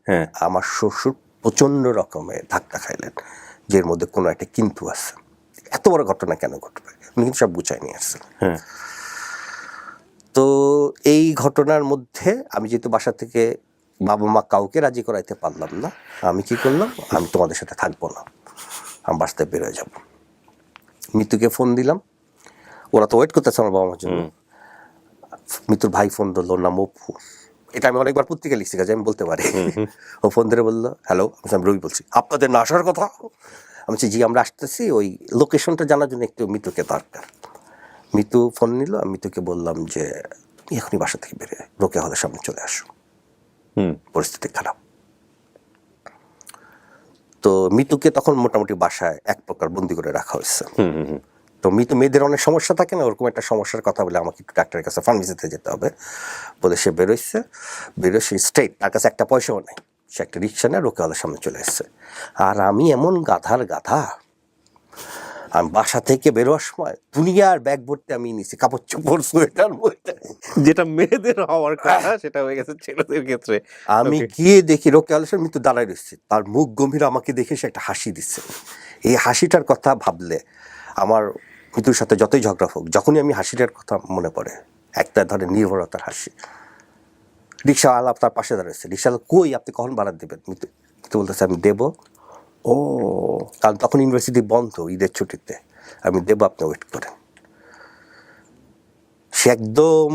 হ্যাঁ, আমার শ্বশুর প্রচন্ড রকমের ধাক্কা খাইলেন, যে এর মধ্যে কোনো একটা কিন্তু আছে, এত বড় ঘটনা কেন ঘটবে, উনি কিন্তু সব গুছাই নিয়ে আসছেন। তো এই ঘটনার মধ্যে আমি যেহেতু বাসা থেকে বাবা মা কাউকে রাজি করাইতে পারলাম না, আমি কি করলাম, আমি তোমাদের সাথে থাকবো না, আমি বাসাতে বেরোয় যাব। মিতুকে ফোন দিলাম, ওরা তো ওয়েট করতেছে আমার বাবা মার জন্য। মিতুর ভাই ফোন ধরলো, নাম অপু, এটা আমি অনেকবার পত্রিকা লিখছি, কাজে আমি বলতে পারি। ও ফোন ধরে বললো, হ্যালো, আমি রবি বলছি, আপনাদের না আসার কথা? আমি বলছি জি আমরা আসতেছি, ওই লোকেশনটা জানার জন্য একটু মিতুকে দরকার। মিতু ফোন নিল, আমি মিতুকে বললাম যে এখনই বাসা থেকে বেরিয়ে রোকেয়া হলের সামনে চলে আসো, পরিস্থিতি খারাপ। তো মিতুকে তখন মোটামুটি বাসায় এক প্রকার বন্দি করে রাখা হয়েছে। তো মিতু মেয়েদের অনেক সমস্যা থাকে না, ওরকম একটা সমস্যার কথা বলে আমাকে একটু ডাক্তারের কাছে ফার্মেসিতে যেতে হবে বলে সে বেরোয় সে স্ট্রেট, তার কাছে একটা পয়সাও নেই, সে একটা রিক্সা নিয়ে রোকেয়া হলের সামনে চলে এসছে। আর আমি এমন গাধার গাধা, আমি বাসা থেকে বেরোয়ার সময় দুনিয়ার ব্যাগ ভর্তি আমি নিছি, কাপড় চোপড়, সোয়েটার, যেটা মেয়েদের হওয়ার কথা সেটা হয়ে গেছে ছেলেদের ক্ষেত্রে। আমি গিয়ে দেখি রোকেয়া আলের মৃত্যু দাঁড়ায় রয়েছে, তার মুখ গম্ভীর, আমাকে দেখে সে একটা হাসি দিচ্ছে। এই হাসিটার কথা ভাবলে আমার মৃত্যুর সাথে যতই ঝগড়া হোক, যখনই আমি হাসিটার কথা মনে পড়ে, একটা ধরনের নির্ভরতার হাসি। রিক্সাওয়ালা তার পাশে দাঁড়িয়েছে, রিক্সাওয়ালা কই আপনি কখন ভাড়া দেবেন? মৃত্যু বলতেছে আমি দেবো। ও, কারণ তখন ইউনিভার্সিটি বন্ধ, ঈদের ছুটিতে। আমি দেবো, আপনি ওয়েট করেন। সে একদম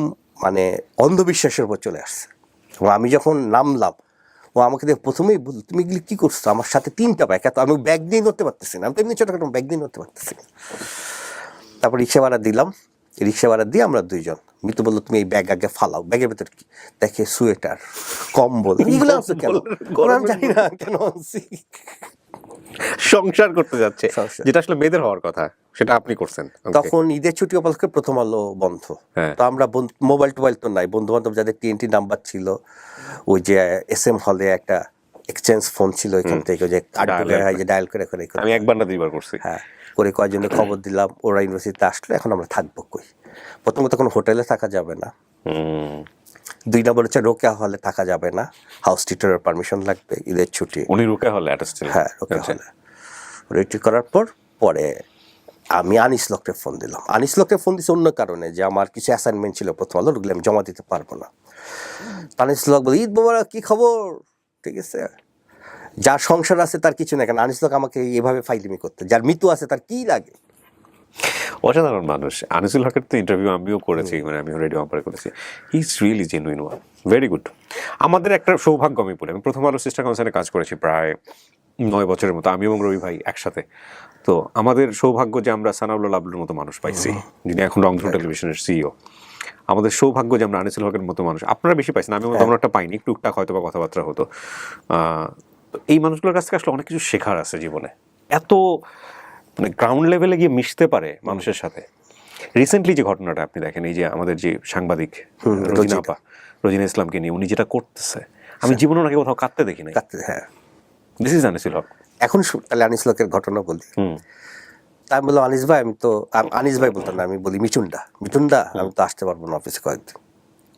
মানে অন্ধবিশ্বাসের উপর চলে আসছে। এবং আমি যখন নামলাম, ও আমাকে দেখে প্রথমেই বলল, তুমি এগুলি কী করছো? আমার সাথে 3টা ব্যাগ, এত আমি ব্যাগ দিয়ে নড়তে পারতেছি না, আমি তো এমনি ছোটোখাটো ব্যাগ দিয়ে নড়তে পারতেছি না। তারপর রিক্সা ভাড়া দিলাম, রিক্সা ভাড়া দিয়ে আমরা 2 জন। মৃত্যু বললো তুমি এই ব্যাগ আগে ফালাও। ব্যাগের ভেতর কি দেখে? সোয়েটার, কম্বল। এগুলো আনছো কেন? আমি জানি না কেন আনছি। সংসার করতে যাচ্ছে, যেটা আসলে মেয়েদের হওয়ার কথা, সেটা আপনি করছেন। তখন ঈদের ছুটি উপলক্ষে প্রথম আলো বন্ধ। তো আমরা মোবাইল টোবাইল তো নাই, বন্ধু বান্ধব যাদের TNT নাম্বার ছিল, ওই যে SM হলে একটা এক্সচেঞ্জ ফোন ছিল, ওইখান থেকে যে ডায়াল করে করে আমি একবার না 2বার করছি। হ্যাঁ, করে কয়েকজনে খবর দিলাম, ওরা ইউনিভার্সিটিতে আসলো। এখন আমরা থাকবো কই? প্রথমত কোনো হোটেলে থাকা যাবে না, 2 নম্বর হচ্ছে রোকেয়া হলে থাকা যাবে না, হাউস টিচারের পারমিশন লাগবে, ঈদের ছুটি। উনি রোকেয়া হলে অ্যাটাচ ছিলেন? হ্যাঁ, রোকেয়া হলে। রেডি করার পরে আমি আনিস লোককে ফোন দিলাম। আনিস লোককে ফোন দিচ্ছে অন্য কারণে, যে আমার কিছু অ্যাসাইনমেন্ট ছিল প্রথম আলো, ওগুলো আমি জমা দিতে পারবো না। আনিস লোক বলে, ঈদ মোবারক, কি খবর? ঠিক আছে, যার সংসার আছে তার কিছু না, কেন আনিস লোক আমাকে এভাবে ফাইলিমি করতে, যার মৃত্যু আছে তার কি লাগে? অসাধারণ মানুষ। আনিসুল হকের তো ইন্টারভিউ আমিও করেছি, মানে আমি রেডিও আম্পার করেছি। He is really genuine one, very good. আমাদের একটা সৌভাগ্য আমি বলি, আমি প্রথম আলো সিস্টার কনসার্নে কাজ করেছি প্রায় 9 বছরের মতো, আমি এবং রবি ভাই একসাথে। তো আমাদের সৌভাগ্য যে আমরা সানাউল্লাহ লাবলুর মতো মানুষ পাইছি, যিনি এখন রংধনু টেলিভিশনের CEO। আমাদের সৌভাগ্য যে আমরা আনিসুল হকের মতো মানুষ, আপনারা বেশি পাইছেন, আমি তেমন একটা পাইনি, টুকটাক হয়তো বা কথাবার্তা হতো। এই মানুষগুলোর কাছ থেকে আসলে অনেক কিছু শেখার আছে জীবনে। এত মানে গ্রাউন্ড লেভেলে গিয়ে মিশতে পারে মানুষের সাথে। রিসেন্টলি যে ঘটনাটা আপনি দেখেন, এই যে আমাদের যে সাংবাদিক রোজিনা ইসলামকে নিয়ে উনি যেটা করতেছে, আমি জীবনে ওনাকে কোথাও কাঁদতে দেখি না। হ্যাঁ, দিস ইজ আনিসুল হক। এখন তাহলে আনিস লোকের ঘটনা বলি। তাই আমি বললাম, আনিস ভাই, আমি তো আনিস ভাই বলতাম না, আমি বলি মিঠুনদা, আমি তো আসতে পারবো না অফিসে কয়েকদিন।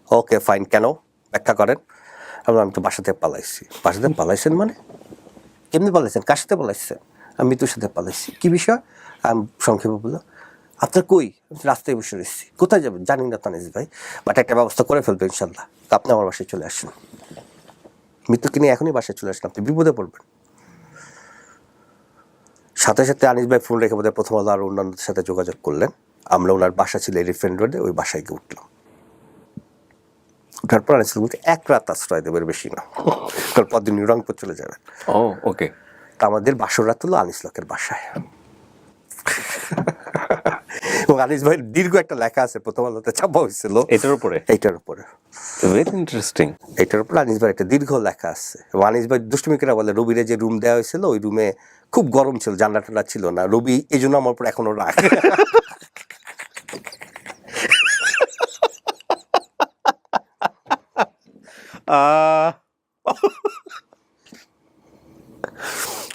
ওকে ফাইন, কেন ব্যাখ্যা করেন? আমি তো বাসা থেকে পালাইছি। বাসা থেকে পালাইছেন মানে? কেমনি পালাইছেন? কার সাথে পালাইছেন? আমি মৃত্যুর সাথে পালাইছি। কি বিষয়? আমি সংক্ষেপে বললাম, আপনার কই? রাস্তায় বসে রয়েছি। কোথায় যাবেন? জানি না তানিস ভাই, বাট একটা ব্যবস্থা করে ফেলবো ইনশাল্লাহ। আপনি আমার বাসায় চলে আসেন। মৃত্যুকে নিয়ে এখনই বাসায় চলে আসেন, আপনি বিপদে পড়বেন। সাথে সাথে আনিস ভাই ফোন রেখে বোধহয় প্রথম আলো আর অন্যান্যদের সাথে যোগাযোগ করলেন। আমরা ওনার বাসা ছিল এলিফ্যান্ট রোডে, ওই বাসায় গিয়ে উঠলাম। ওঠার পর আনিস বলতে 1 রাত আশ্রয় দেবের বেশি না, কারণ পরদিন রংপুর চলে যাবেন। ও ওকে। তা আমাদের বাসর রাত হলো আনিস লোকের বাসায়। এবং আনিস ভাই দীর্ঘ একটা লেখা আছে প্রথম আলোতে ছাপা হয়েছিল এইটার উপরে। Very interesting. এইটার উপরে আনিস ভাই একটা দীর্ঘ লেখা আছে। এবং আনিস ভাই দুষ্টুমি করে বলে, রবিরে যে রুম দেওয়া হয়েছিল ওই রুমে খুব গরম ছিল, জানলা টান্না ছিল না, রবি এই জন্য আমার উপর এখনো রাগ।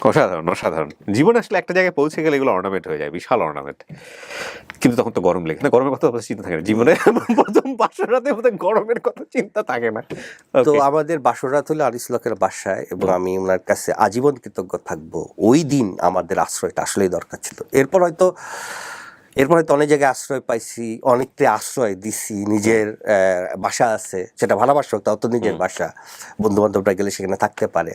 অসাধারণ অসাধারণ। জীবনে আসলে একটা জায়গায় পৌঁছে গেলে এগুলো অর্নামেন্ট হয়ে যায়, বিশাল অর্নামেন্ট। কিন্তু তখন তো গরম লেগে না, গরমের কথা চিন্তা থাকে না জীবনে। প্রথম বাসর রাতে গরমের কথা চিন্তা থাকে না। তো আমাদের বাসর রাত হলো আনিস লোকের বাসায়, এবং আমি ওনার কাছে আজীবন কৃতজ্ঞ থাকবো। ওই দিন আমাদের আশ্রয়টা আসলেই দরকার ছিল। এরপর হয়তো অনেক জায়গায় আশ্রয় পাইছি, অনেককে আশ্রয় দিছি। নিজের বাসা আছে, সেটা ভালোবাসা হোক, তাও তো নিজের বাসা, বন্ধু বান্ধবরা গেলে সেখানে থাকতে পারে।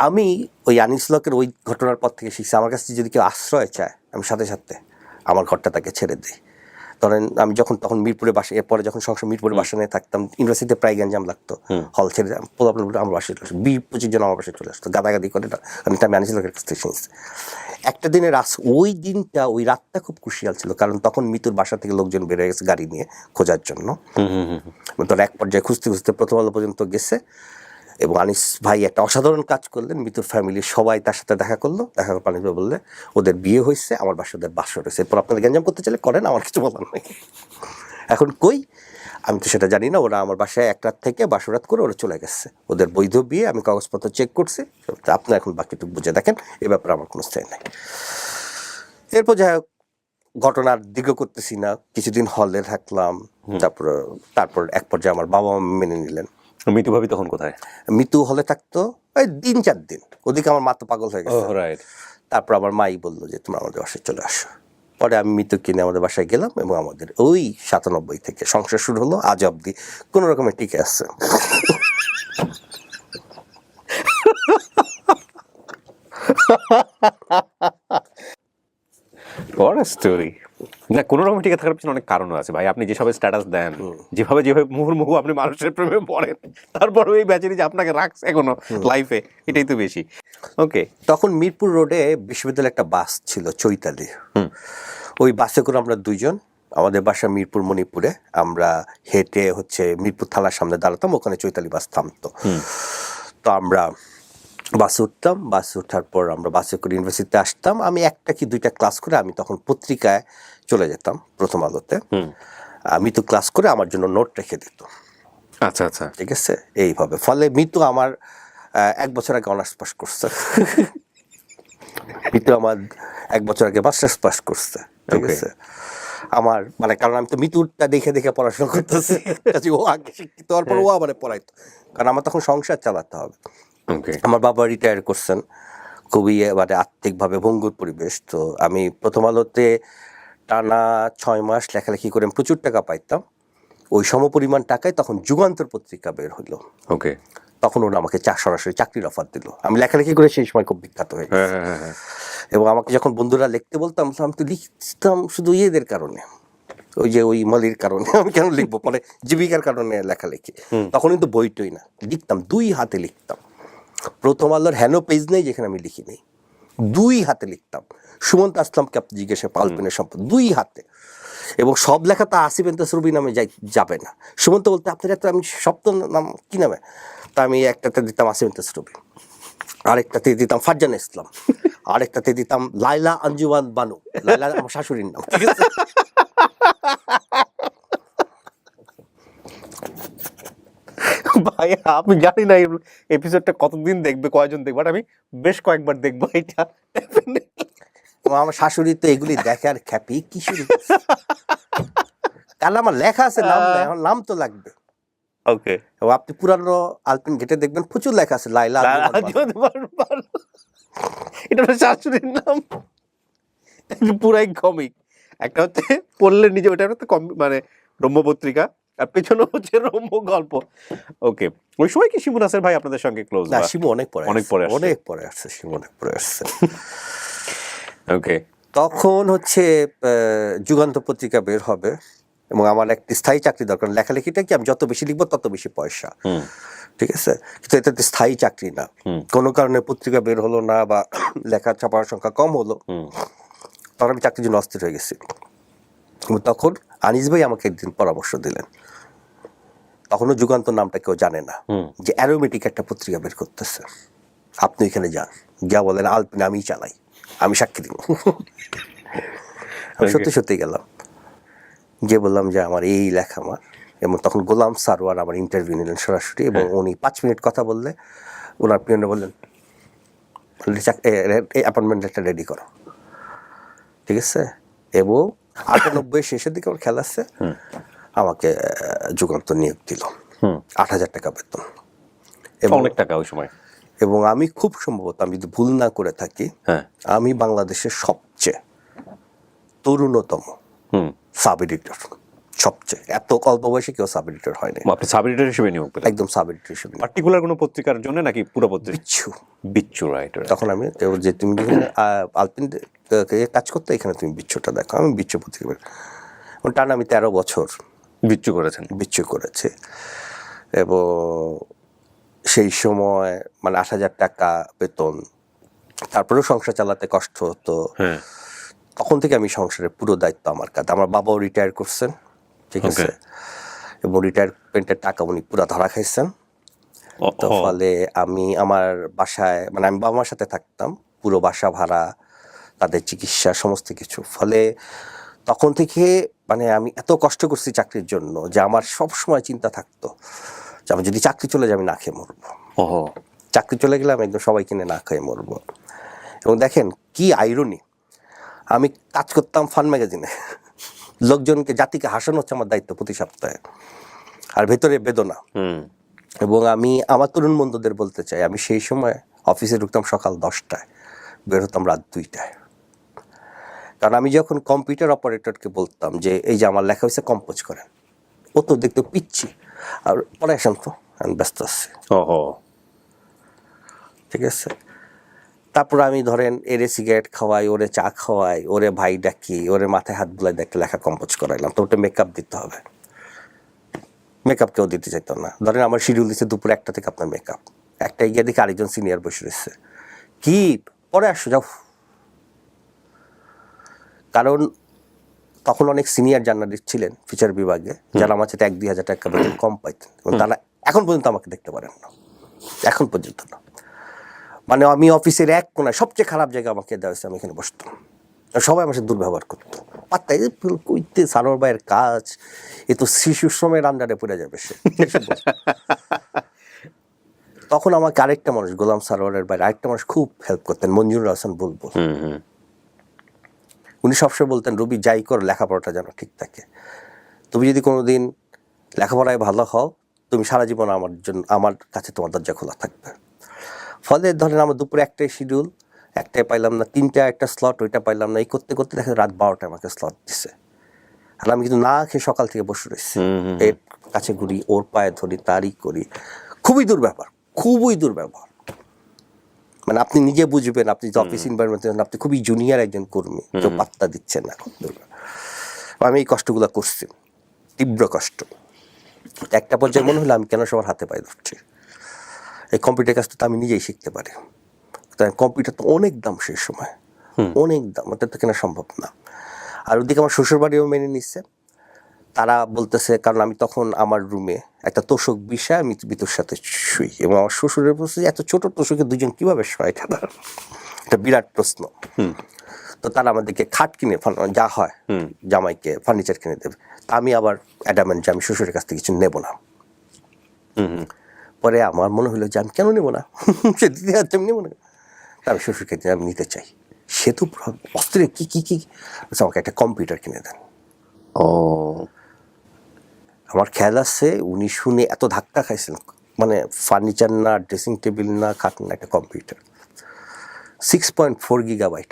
আমি ওই আনিস লোকের ওই ঘটনার পর থেকে শিখছি, আমার কাছে যদি কেউ আশ্রয় চায়, আমি সাথে সাথে আমার ঘরটা তাকে ছেড়ে দিই। ধরেন আমি তখন মিরপুরে বাসা, এরপরে যখন সংসার মিরপুরে বাসা নিয়ে থাকতাম, ইউনিভার্সিটিতে প্রায় গ্যাঞ্জাম লাগতো, হল ছেড়ে আমার বাসায় চলে আসতো, 20-25 জন আমার বাসায় চলে আসতো, গাদাগাদি করে। আমি আনিস লোকের কাছ থেকে শুনছি। একটা দিনের ওই দিনটা, ওই রাতটা খুব ক্রুশিয়াল ছিল, কারণ তখন মৃত্যুর বাসা থেকে লোকজন বের হয়ে গেছে গাড়ি নিয়ে খোঁজার জন্য। তোর এক পর্যায়ে খুঁজতে খুঁজতে প্রথম আলো পর্যন্ত গেছে। এবং আনিস ভাই একটা অসাধারণ কাজ করলেন, মৃত্যুর ফ্যামিলির সবাই তার সাথে দেখা করলো। দেখা করে আনিস ভাই বললে ওদের বিয়ে হয়েছে, আমার বাসায় ওদের বাসর হয়েছে, এরপর আপনাদের গ্যাঞ্জাম করতে চাইলে করেন, আমার কিছু বলার নেই। এখন কই আমি তো সেটা জানি না। ওরা আমার বাসায় 1 রাত থেকে বাসরাত করে ওরা চলে গেছে, ওদের বৈধ বিয়ে। আমি কাগজপত্র চেক করছি, আপনি এখন বাকিটুকু বুঝে দেখেন, এ ব্যাপারে আমার কোনো স্থায়ী নাই। এরপর যাই হোক ঘটনার দীর্ঘ করতেছি না, কিছুদিন হলে থাকলাম, তারপর এক পর্যায়ে আমার বাবা মা মেনে নিলেন। মিতু ভাবি তখন কোথায়? মিতু হলে থাকতো ওই 3-4 দিন, ওদিকে আমার মা তো পাগল হয়ে গেছে। রাইট। তারপর আমার মাই বললো যে তোমরা আমাদের বাসায় চলে আসো। পরে আমি মিতু কিনে আমাদের বাসায় গেলাম এবং আমাদের ওই 97 থেকে সংসার শুরু হলো, আজ অব্দি কোনো রকমের টিকে আছে। What a story. না, কোনো রকম টিকে থাকার পিছনে অনেক কারণও আছে ভাই। আপনি যেভাবে স্ট্যাটাস দেন, যেভাবে মুহুর্মুহু আপনি মানুষের প্রেমে পড়েন, তারপরে ওই ব্যাচারি যে আপনাকে রাখছে এখনো লাইফে, এটাই তো বেশি। ওকে। তখন মিরপুর রোডে বিশ্ববিদ্যালয়ের একটা বাস ছিল, চৈতালি। ওই বাসে করে আমরা দুইজন, আমাদের বাসা মিরপুর মণিপুরে, আমরা হেঁটে হচ্ছে মিরপুর থানার সামনে দাঁড়াতাম, ওখানে চৈতালি বাস থামতো। তো আমরা বাসে উঠতাম, বাসে ওঠার পর আমরা বাসে করে ইউনিভার্সিটিতে আসতাম। আমি 1টা কি 2টা ক্লাস করে আমি তখন পত্রিকায় চলে যেতাম, প্রথম আলোতে। মিতু ক্লাস করে আমার জন্য নোট রেখে দিত। আচ্ছা আচ্ছা, ঠিক আছে, এইভাবে। ফলে মিতু আমার 1 বছর আগে অনার্স পাস করছে। মিতু আমার 1 বছর আগে মাস্টার্স পাস করছে। ঠিক আছে, আমার মানে কারণ আমি তো মিতুরটা দেখে দেখে পড়াশোনা করতেছি, ও আগে শিক্ষিত হওয়ার পর ও আমার পড়াইতো, কারণ আমার তখন সংসার চালাতে হবে। আমার বাবা রিটায়ার করছেন, খুবই মানে আর্থিকভাবে ভঙ্গুর পরিবেশ। তো আমি প্রথম আলোতে টানা 6 মাস লেখালেখি করে প্রচুর টাকা পাইতাম। ওই সমপরিমাণ টাকায় তখন যুগান্তর পত্রিকা বের হইলো। ওকে। তখন ওরা আমাকে সরাসরি চাকরির অফার দিল। আমি লেখালেখি করে সেই সময় খুব বিখ্যাত হয়ে গেছি। এবং আমাকে যখন বন্ধুরা লিখতে বলতাম, আমি তো লিখতাম শুধু ইয়েদের কারণে, ওই যে ওই মালির কারণে। আমি কেন লিখবো, পরে জীবিকার কারণে লেখালেখি। তখন কিন্তু বইটই না, লিখতাম 2 হাতে লিখতাম। প্রথম আলোর হেন পেজ নেই যেখানে আমি লিখি নেই, 2 হাতে লিখতাম। সুমন্ত আসলামকে আপনি জিজ্ঞাসা পালপিনের সম্পদ 2 হাতে। এবং সব লেখা তো আসিফ এন্তাসরবি নামে যাবে না। সুমন্ত বলতে আপনার একটা, আমি সপ্ত নাম কি নামে, তা আমি একটাতে দিতাম আসিফ এন্তাসরবি, আরেকটাতে দিতাম ফারজানা ইসলাম, আরেকটাতে দিতাম লাইলা আঞ্জুমান বানু। লাইলা আমার শাশুড়ির নাম। ঠিক আছে, ভাই আমি জানি না এপিসোডটা কতদিন দেখবে, কয়জন দেখবে, আমি বেশ কয়েকবার দেখবো এটা। আমার শাশুড়ি তো এগুলি দেখে আর খ্যাপি কি শুরু, কারণ আমার লেখা আছে, নাম নাই, আমার নাম তো লাগবে। ওকে। এবং আপনি পুরানো আলপিন গেটে দেখবেন প্রচুর লেখা আছে লাইলা আঞ্জুমান বানু। এটা হলো শাশুড়ির নাম, পুরাই কমিক। একটা হচ্ছে পড়লে নিজে, ওটা হচ্ছে মানে রম্য পত্রিকা, আর পেছনে হচ্ছে রম্য গল্প। ওকে। ওই সময় কি শিমু নাসের ভাই আপনাদের সঙ্গে ক্লোজ? না, শিমু অনেক পরে আসছে, শিমু অনেক পরে আসছে। ওকে। তখন হচ্ছে যুগান্ত পত্রিকা বের হবে এবং আমার একটি স্থায়ী চাকরি দরকার। লেখালেখিটা কি, আমি যত বেশি লিখবো তত বেশি পয়সা। ঠিক আছে, কিন্তু এটা স্থায়ী চাকরি না। কোনো কারণে পত্রিকা বের হলো না বা লেখা ছাপার সংখ্যা কম হলো, তখন আমি চাকরির জন্য অস্থির হয়ে গেছি। তখন আনিস ভাই আমাকে একদিন পরামর্শ দিলেন, তখনও যুগান্তর নামটা কেউ জানে না, যে অ্যারোমেটিক একটা পত্রিকা বের করতেছে, আপনি এখানে যান, গিয়া বলেন আলপিন আমি চালাই, আমি সাক্ষী দিব। আমি সত্যি সত্যি গেলাম, যে বললাম যে আমার এই লেখা আমার, এবং তখন গোলাম সারওয়ার আমার ইন্টারভিউ নিলেন সরাসরি, এবং উনি 5 মিনিট কথা বললে ওনার পিয়নে বললেন অ্যাপয়েন্টমেন্ট লেটার রেডি করো। ঠিক আছে, এবং 98 শেষের দিকে আমার খেলা আছে, আমাকে যুগান্তর নিয়োগ দিল, 8,000 টাকা বেতন, অনেক টাকা ওই সময়। এবং আমি খুব সম্ভবত, আমি যদি ভুল না করে থাকি, আমি বাংলাদেশের সবচেয়ে তরুণতম সাব এডিটর, সবচেয়ে, এত অল্প বয়সে কেউ সাব এডিটর হয়নি। আপনি সাব এডিটর হিসেবে নিয়োগ পেলেন? একদম সাব এডিটর হিসেবে। পার্টিকুলার কোনো পত্রিকার জন্য নাকি পুরো পত্রিকা? বিচ্ছু, রাইট। তখন আমি যে তুমি আলপিন কাজ করতে, এখানে তুমি বিচ্ছুটা দেখো, আমি বিচ্ছু পত্রিকা টানা আমি 13 বছর বিচ্ছু করেছি। এবং সেই সময় মানে 8,000 টাকা বেতন, তারপরেও সংসার চালাতে কষ্ট হতো। তখন থেকে আমি সংসারের পুরো দায়িত্ব আমার কাছে। আমার বাবাও রিটায়ার করছেন, ঠিক আছে, এবং রিটায়ারমেন্টের টাকা উনি পুরো ধরা খাইছেন। তো ফলে আমি আমার বাসায়, মানে আমি বাবা মার সাথে থাকতাম, পুরো বাসা ভাড়া, তাদের চিকিৎসা, সমস্ত কিছু। ফলে তখন থেকে মানে আমি এত কষ্ট করছি চাকরির জন্য, যে আমার সব সময় চিন্তা থাকতো যে আমি যদি চাকরি চলে যায় আমি না খেয়ে মরবো। চাকরি চলে গেলে আমি একদম সবাই কিনে না খেয়ে মরবো। এবং দেখেন কি আইরনি, আমি কাজ করতাম ফান ম্যাগাজিনে, লোকজনকে জাতিকে হাসানো হচ্ছে আমার দায়িত্ব প্রতি সপ্তাহে, আর ভেতরে বেদনা। এবং আমি আমার তরুণ বন্ধুদের বলতে চাই, আমি সেই সময় অফিসে ঢুকতাম সকাল 10টায়, বের হতাম রাত 2টায়। কারণ আমি যখন কম্পিউটার অপারেটরকে বলতাম যে এই যে আমার লেখা হয়েছে কম্পোজ করেন, ও তো দেখতে পিচ্ছি, আর পরে আসেন তো আমি ব্যস্ত আছি। ঠিক আছে, তারপর আমি ধরেন এরে সিগারেট খাওয়াই, ওরে চা খাওয়াই, ওরে ভাই ডাকি, ওরে মাথায় হাত বুলাই দেখতে লেখা কম্পোজ করাইলাম। তো ওটা মেকআপ দিতে হবে, মেকআপ কেউ দিতে চাইতো না। ধরেন আমার শিডিউল দিচ্ছে দুপুর 1টা থেকে আপনার মেকআপ, 1টায় গিয়ে দেখি আরেকজন সিনিয়র বসে রয়েছে, কি পরে আসো যাও। কারণ তখন অনেক সিনিয়র জার্নালিস্ট ছিলেন ফিচার বিভাগে, যারা আমার সাথে 1-2 হাজার টাকা বেতন কম পাইতেন, এবং তারা এখন পর্যন্ত আমাকে দেখতে পারেন না, এখন পর্যন্ত না। মানে আমি অফিসের এক কোনায় সবচেয়ে খারাপ জায়গা আমাকে দেওয়া হয়েছে, আমি এখানে বসতাম, সবাই আমার সাথে দুর্ব্যবহার করতো। পাত্তাই কইতে সারোয়ার ভাইয়ের কাজ, এ তো শিশু শ্রমের আন্ডারে পড়ে যাবে সে। তখন আমাকে আরেকটা মানুষ, গোলাম সারোয়ারের বাইরে আরেকটা মানুষ খুব হেল্প করতেন, মঞ্জুর হাসান বুলবুল। উনি সবসময় বলতেন, রবি যাই কর লেখাপড়াটা যেন ঠিক থাকে, তুমি যদি কোনোদিন লেখাপড়ায় ভালো হও, তুমি সারা জীবন আমার কাছে তোমার দরজা খোলা থাকবে। ফলে ধরেন আমার দুপুরে 1টায় শিডিউল, 1টায় পাইলাম না, 3টায় একটা স্লট, ওইটা পাইলাম না, এই করতে করতে দেখা রাত 12টায় আমাকে স্লট দিছে। আর আমি কিন্তু না খেয়ে সকাল থেকে বসে রয়েছি, এর কাছে ঘুরি, ওর পায়ে ধরি, তারই করি। খুবই দুর্ব্যবহার, খুবই দুর্ব্যবহার। মানে আপনি নিজে বুঝবেন, আপনি যে অফিস এনভায়রনমেন্টে, আপনি খুবই জুনিয়র একজন কর্মী, কেউ পাত্তা দিচ্ছেন না। আমি এই কষ্টগুলো করছি, তীব্র কষ্ট। একটা পর্যায়ে মনে হলো আমি কেন সবার হাতে পায়ে ধরছি, এই কম্পিউটার কাজটা তো আমি নিজেই শিখতে পারি। কম্পিউটার তো অনেক দাম সেই সময়, অনেক দাম, ওটা তো কেনা সম্ভব না। আর ওদিকে আমার শ্বশুরবাড়িও মেনে নিচ্ছে, তারা বলতেছে, কারণ আমি তখন আমার রুমে একটা তোষক বিছায় আমি বিতুর সাথে শুই, এবং আমার শ্বশুরের বলছে এত ছোট তোষকে দুজন কিভাবে শোয়, এটা বিরাট প্রশ্ন। তো তারা আমাদেরকে খাট কিনে, যা হয় জামাইকে ফার্নিচার কিনে দেবে। আমি আবার অ্যাডামেন্ট যে আমি শ্বশুরের কাছ থেকে কিছু নেব না। পরে আমার মনে হলো যে আমি কেন নেবো না, সে দিদি হাতে আমি নেবো না, আমি শ্বশুরকে আমি নিতে চাই। সে তো অস্ত্রে কি কি কি, আমাকে একটা কম্পিউটার কিনে দেন। আমার খেয়াল আছে উনি শুনে এত ধাক্কা খাইছেন, মানে ফার্নিচার না, ড্রেসিং টেবিল না, খাট না, একটা কম্পিউটার 6.4 গিগাবাইট।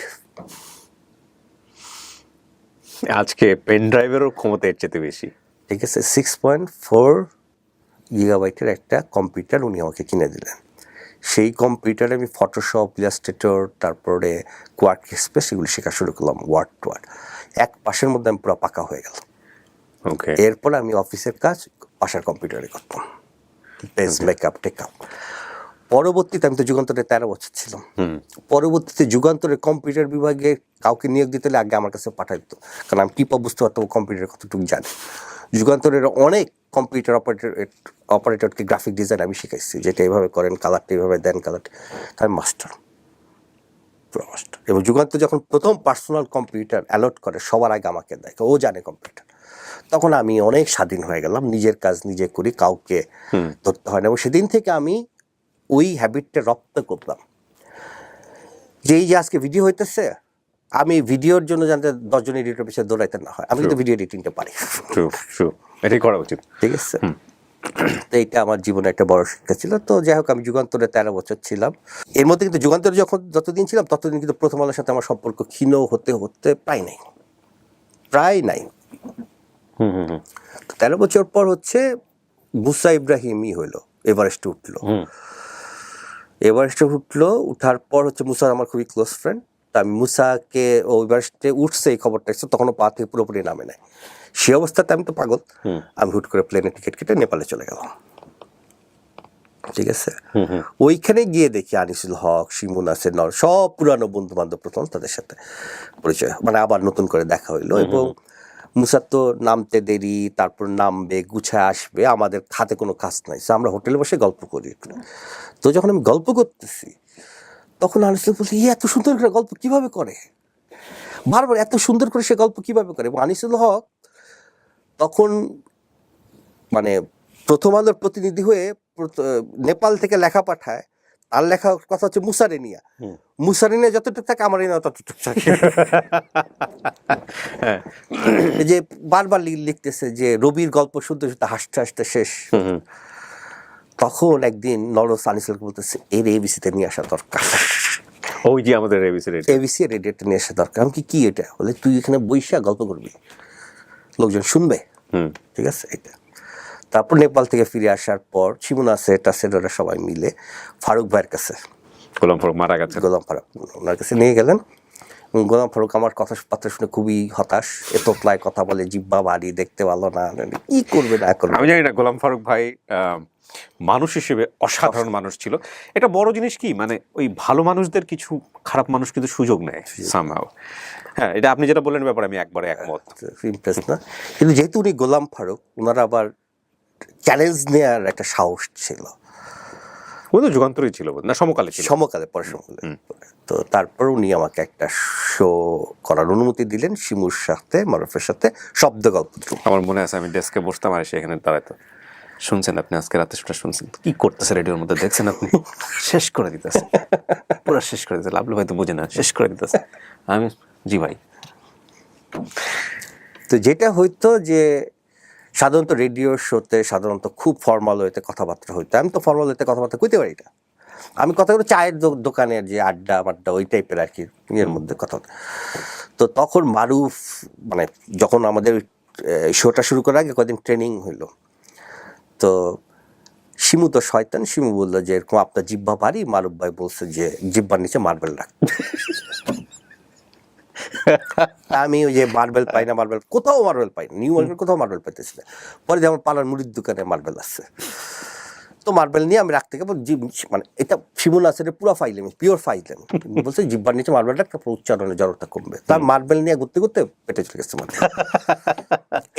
আজকে পেন ড্রাইভেরও ক্ষমতা এর চেয়ে বেশি। ঠিক আছে, 6.4 গিগাবাইটের একটা কম্পিউটার উনি আমাকে কিনে দিলেন। সেই কম্পিউটারে আমি ফটোশপ, ইলাস্ট্রেটর, তারপরে কোয়ার্ক স্পেস, এগুলি শেখা শুরু করলাম, ওয়ার্ড টোয়ার্ড। 1 মাসের মধ্যে আমি পুরো পাকা হয়ে গেল। এরপর আমি অফিসের কাজ বাসার কম্পিউটারে করতাম, মেকআপ টেকআপ। পরবর্তীতে আমি তো যুগান্তরে 13 বছর ছিলাম, পরবর্তীতে যুগান্তরের কম্পিউটার বিভাগে কাউকে নিয়োগ দিতে হলে আগে আমার কাছে পাঠাই দিত, কারণ আমি টিপা বুঝতে পারতাম কম্পিউটার কতটুকু জানি। যুগান্তরের অনেক কম্পিউটার অপারেটরকে গ্রাফিক ডিজাইন আমি শিখাইছি, যেটা এইভাবে করেন, কালারটা এইভাবে দেন, কালারটা, তার মাস্টার। এবং যুগান্ত যখন প্রথম পার্সোনাল কম্পিউটার অ্যালট করে, সবার আগে আমাকে দেয়, ও জানে কম্পিউটার। তখন আমি অনেক স্বাধীন হয়ে গেলাম, নিজের কাজ নিজে করি, কাউকে ধরতে হয় না। এবং সেদিন থেকে আমি ওই হ্যাবিটটা রপ্ত করলাম, যে এই যে আজকে ভিডিও হইতেছে, আমি ভিডিওর জন্য জানতে 10 জন এডিটর পিছিয়ে দৌড়াইতে না হয়, আমি কিন্তু ভিডিও এডিটিংটা পারি। এটাই করা উচিত, ঠিক আছে। তো এইটা আমার জীবনে একটা বড় শিক্ষা ছিল। তো যাই হোক, আমি যুগান্তরে 13 বছর ছিলাম। এর মধ্যে কিন্তু যুগান্তরে যতদিন ছিলাম ততদিন কিন্তু প্রথম আলোর সাথে আমার সম্পর্ক ক্ষীণ হতে হতে প্রায় নাই। 13 বছর পর হচ্ছে মুসা ইব্রাহিমই হইলো, এভারেস্টে উঠলো। উঠার পর হচ্ছে মুসা আমার খুবই ক্লোজ ফ্রেন্ড। তা আমি মুসাকে ও এভারেস্টে উঠছে এই খবরটা এসেছে, তখনও পা থেকে পুরোপুরি নামে নাই। সে অবস্থাতে আমি তো পাগল, আমি হুট করে প্লেনের টিকিট কেটে নেপালে চলে গেলাম। ঠিক আছে, ওইখানে গিয়ে দেখি আনিসুল হক, শিমুন আছে, সব পুরানো বন্ধু বান্ধব, প্রথম তাদের সাথে পরিচয়, মানে আবার নতুন করে দেখা হইলো। এবং মুসার তো নামতে দেরি, তারপর নামবে, গুছায় আসবে, আমাদের হাতে কোনো কাজ নাই, আমরা হোটেলে বসে গল্প করি। তো যখন আমি গল্প করতেছি, তখন আনিসুল বলছে, এত সুন্দর করে গল্প কিভাবে করে, বারবার এত সুন্দর করে সে গল্প কিভাবে করে। এবং আনিসুল হক তখন মানে প্রথম আলোর প্রতিনিধি হয়ে নেপাল থেকে লেখা পাঠায়, তার লেখা কথা হচ্ছে মুসারেনিয়া, মুসারেনিয়া যতটুকু থাকে আমার এনে ততটুকু থাকে। এই যে বারবার লিখতেছে যে রবির গল্প শুনতে শুনতে হাসতে হাসতে শেষ। তখন একদিন নরস আনিসুলকে বলতেছে এর এবিসিতে নিয়ে আসা দরকার, ওই যে আমাদের এবিসি রেডিওতে নিয়ে আসা দরকার। আমি কি এটা বলে, তুই এখানে বইসা গল্প করবি, লোকজন শুনবে, ঠিক আছে এটা। তারপর নেপাল থেকে ফিরে আসার পর শিমুনা সেট ওরা সবাই মিলে ফারুক ভাইয়ের কাছে, গোলাম ফারুক মারা গেছে, গোলাম ফারুক ওনার কাছে নিয়ে গেলেন। গোলাম ফারুক আমার কথা পাত্র শুনে খুবই হতাশ, এ তোতলায় কথা বলে, জিব্বা বাড়ি, দেখতে ভালো না, কি করবে না করবে। আমি জানি না, গোলাম ফারুক ভাই মানুষ হিসেবে অসাধারণ মানুষ ছিল। এটা বড় জিনিস কি, মানে ওই ভালো মানুষদের কিছু খারাপ মানুষ কিন্তু সুযোগ নেয় সামহাও। হ্যাঁ, এটা আপনি যেটা বললেন ব্যাপারে আমি একবারে একমত। ইমপ্রেস না, কিন্তু যেহেতু উনি গোলাম ফারুক, ওনারা আবার চ্যালেঞ্জ নেওয়ার একটা সাহস ছিল। ওই তো যুগান্তরই ছিল না, সমকালে ছিল, সমকালে পরে সমকালে। তো তারপর উনি আমাকে একটা শো করার অনুমতি দিলেন শিমুর সাথে, মারুফের সাথে, শব্দ গল্প। আমার মনে আছে আমি ডেস্কে বসতাম আর সেখানে দাঁড়াতো। শুনছেন আপনি আজকে রাতে সেটা শুনছেন, কি করতেছে রেডিওর মধ্যে দেখছেন আপনি, শেষ করে দিতেছে, পুরো শেষ করে দিতেছে। লাভলু ভাই তো বোঝে না, শেষ করে দিতেছে। আমি জি ভাই। তো যেটা হইতো যে সাধারণত রেডিও শোতে সাধারণত খুব ফর্মাল হইতে কথাবার্তা হইতো, আমি তো ফর্মাল হইতে কথাবার্তা কইতে পারি না। আমি কথা বলি চায়ের দোকানের যে আড্ডা মাড্ডা ওই টাইপের আর কি, এর মধ্যে কথা। তো তখন মারুফ, মানে যখন আমাদের শোটা শুরু করার আগে কদিন ট্রেনিং হইলো, তো শিমু তো শয়তান, শিমু বললো যে এরকম আপনার জিব্বা পারি, মারুফ ভাই বলছে যে জিব্বার নিচে মার্বেল রাখ। আমি ওই যে মার্বেল পাই না, মার্বেল কোথাও মার্বেল পাই না, নিউ মার্বেল কোথাও মার্বেল পাইতেছি না। পরে যেমন পালার মুড়ির দোকানে মার্বেল আছে, তো মার্বেল নিয়ে আমি রাখতে গেবো, মানে এটা শিমুল নাসেরের পুরো ফাইলেমি, পিওর ফাইলেমি। বলছে জিব্বার নিচে মার্বেল রাখ, তারপর উচ্চারণের জড়তা কমবে। তার মার্বেল নিয়ে ঘুরতে ঘুরতে পেটে চলে গেছে মার্বেল।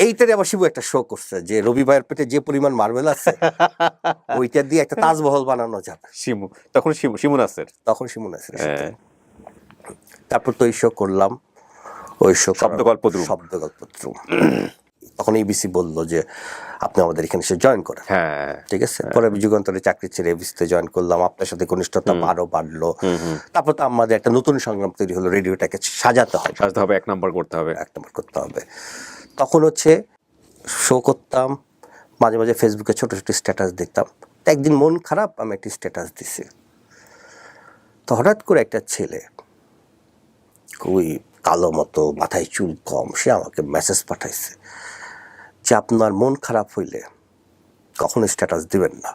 এইটারে আবার শিবু একটা শো করছে যে রবি ভাইয়ের পেটে যে পরিমাণ মার্বেল আছে ওইটা দিয়ে একটা তাজমহল বানানো যাবে। শিমু তখন শিমু নাসের, তখন শিমু নাসের। তারপর তো ওই শো করলাম, ওই শো শব্দ গল্প তখন এবিসি বললো যে আপনি আমাদের এখানে এসে জয়েন করেন। হ্যাঁ, ঠিক আছে। পরে আমি যুগান্তরে চাকরি ছেড়ে এবিসিতে জয়েন করলাম, আপনার সাথে ঘনিষ্ঠতা আরো বাড়লো। তারপর তো আমাদের একটা নতুন সংগ্রাম তৈরি হলো, রেডিওটাকে সাজাতে হবে, 1 নম্বর করতে হবে, 1 নম্বর করতে হবে। তখন হচ্ছে শো করতাম, মাঝে মাঝে ফেসবুকে ছোট ছোট স্ট্যাটাস দেখতাম। একদিন মন খারাপ, আমি একটি স্ট্যাটাস দিছি, তো হঠাৎ করে একটা ছেলে, খুবই কালো মতো, মাথায় চুল কম, সে আমাকে মেসেজ পাঠাইছে যে আপনার মন খারাপ হইলে কখনো স্ট্যাটাস দিবেন না,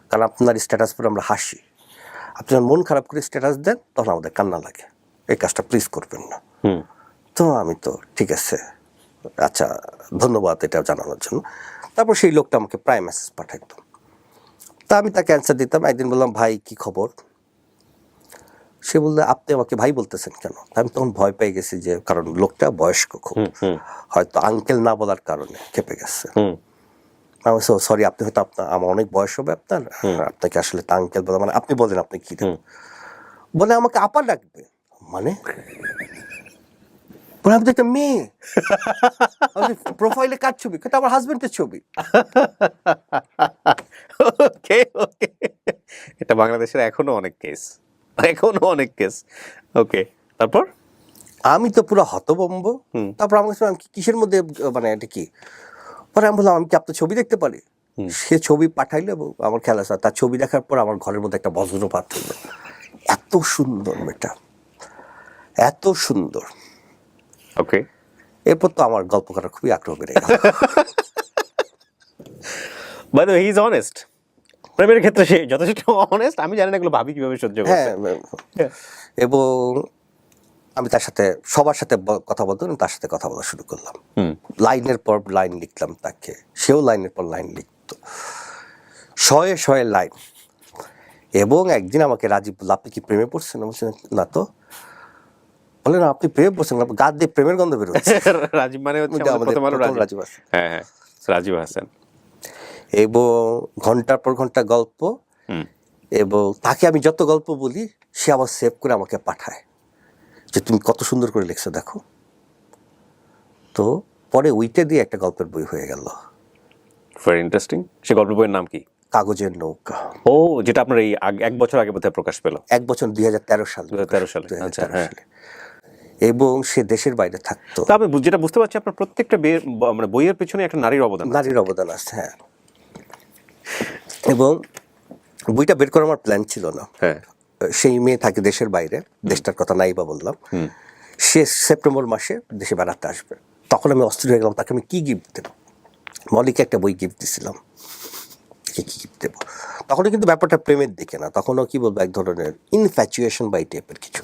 কারণ আপনার স্ট্যাটাস পরে আমরা হাসি। আপনার মন খারাপ করে স্ট্যাটাস দেন, তখন আমাদের কান্না লাগে, এই কাজটা প্লিজ করবেন না। তো আমি তো ঠিক আছে, আচ্ছা ধন্যবাদ এটা জানানোর জন্য। তারপর সেই লোকটা আমাকে প্রায় মেসেজ পাঠাইতো, তা আমি তাকে অ্যান্সার দিতাম। একদিন বললাম ভাই কি খবর, সে বললো আপনি আমাকে ভাই বলতেছেন কেন। আমি তখন ভয় পেয়ে গেছি, যে কারণ লোকটা বয়স্ক খুব, হয়তো আঙ্কেল না বলার কারণে খেপে গেছে। আমি সরি, আপনি হয়তো আমার অনেক বয়স হবে আপনার, আপনাকে আসলে তা আঙ্কেল বলা, মানে আপনি বলেন আপনি কি বলে, আমাকে আপা ডাকবে, মানে আমি তো একটা মেয়ে, প্রোফাইলে কার ছবি, কিন্তু আমার হাজবেন্ডের ছবি। ওকে ওকে, এটা বাংলাদেশের এখনো অনেক কেস। ওকে, তারপর আমি তো পুরো হতভম্ব। তারপর আমার কাছে কিসের মধ্যে, মানে এটা কি। পরে আমি বললাম আমি কি আপনার ছবি দেখতে পারি। সে ছবি পাঠাইলো এবং আমার খেয়াল আছে, তার ছবি দেখার পর আমার ঘরের মধ্যে একটা বজ্রপাত হলো। এত সুন্দর মেয়েটা, এত সুন্দর। ওকে, এরপর তো আমার গল্প করার খুবই আগ্রহ বেড়ে গেল। By the way, he is honest. প্রেমের ক্ষেত্রে সে যথেষ্ট অনেস্ট। আমি জানি না এগুলো ভাবি কিভাবে সহ্য করছে। হ্যাঁ, এবং আমি তার সাথে সবার সাথে কথা বলতাম, তার সাথে কথা বলা শুরু করলাম। লাইনের পর লাইন লিখলাম তাকে, সেও লাইনের পর লাইন লিখতো, শয়ে শয়ে লাইন। এবং একদিন আমাকে রাজীব বলল আপনি কি প্রেমে পড়ছেন। আমি বলছি না তো। বলে না আপনি প্রেমে পড়ছেন, গা দিয়ে প্রেমের গন্ধ বেরোচ্ছে। রাজীব মানে হচ্ছে আমাদের প্রথম আলো রাজীব হাসান। হ্যাঁ, রাজীব হাসান। এবং ঘন্টার পর ঘন্টা গল্প, এবং তাকে আমি যত গল্প বলি সে আবার সেভ করে আমাকে পাঠায় যে তুমি কত সুন্দর করে লিখছো দেখো। তো পরে ওইটা দিয়ে একটা গল্পের বই হয়ে গেল। Very interesting. সে গল্পের বইয়ের নাম কি? কাগজের নৌকা। ও, যেটা আপনার এই এক বছর আগে বোধহয় প্রকাশ পেল। 1 বছর 2013 সালে। 2013 সালে, আচ্ছা, হ্যাঁ। এবং সে দেশের বাইরে থাকতো। তা আমি যেটা বুঝতে পারছি, আপনার প্রত্যেকটা মানে বইয়ের পেছনে একটা নারীর অবদান আছে। নারীর অবদান আছে, হ্যাঁ। এবং বইটা বের করার আমার প্ল্যান ছিল না। হ্যাঁ। সেই মেয়ে থাকে দেশের বাইরে, দেশটার কথা নাই বা বললাম। সে সেপ্টেম্বর মাসে দেশে বেড়াতে আসবে। তখন আমি অস্থির হয়ে গেলাম, তাকে আমি কি গিফট দেবো। মলিকে একটা বই গিফট দিছিলাম, কি গিফট দেবো। তখনও কিন্তু ব্যাপারটা প্রেমের দিকে না, তখনও কি বলবো, এক ধরনের ইনফ্যাচুয়েশন বা এই টাইপের কিছু।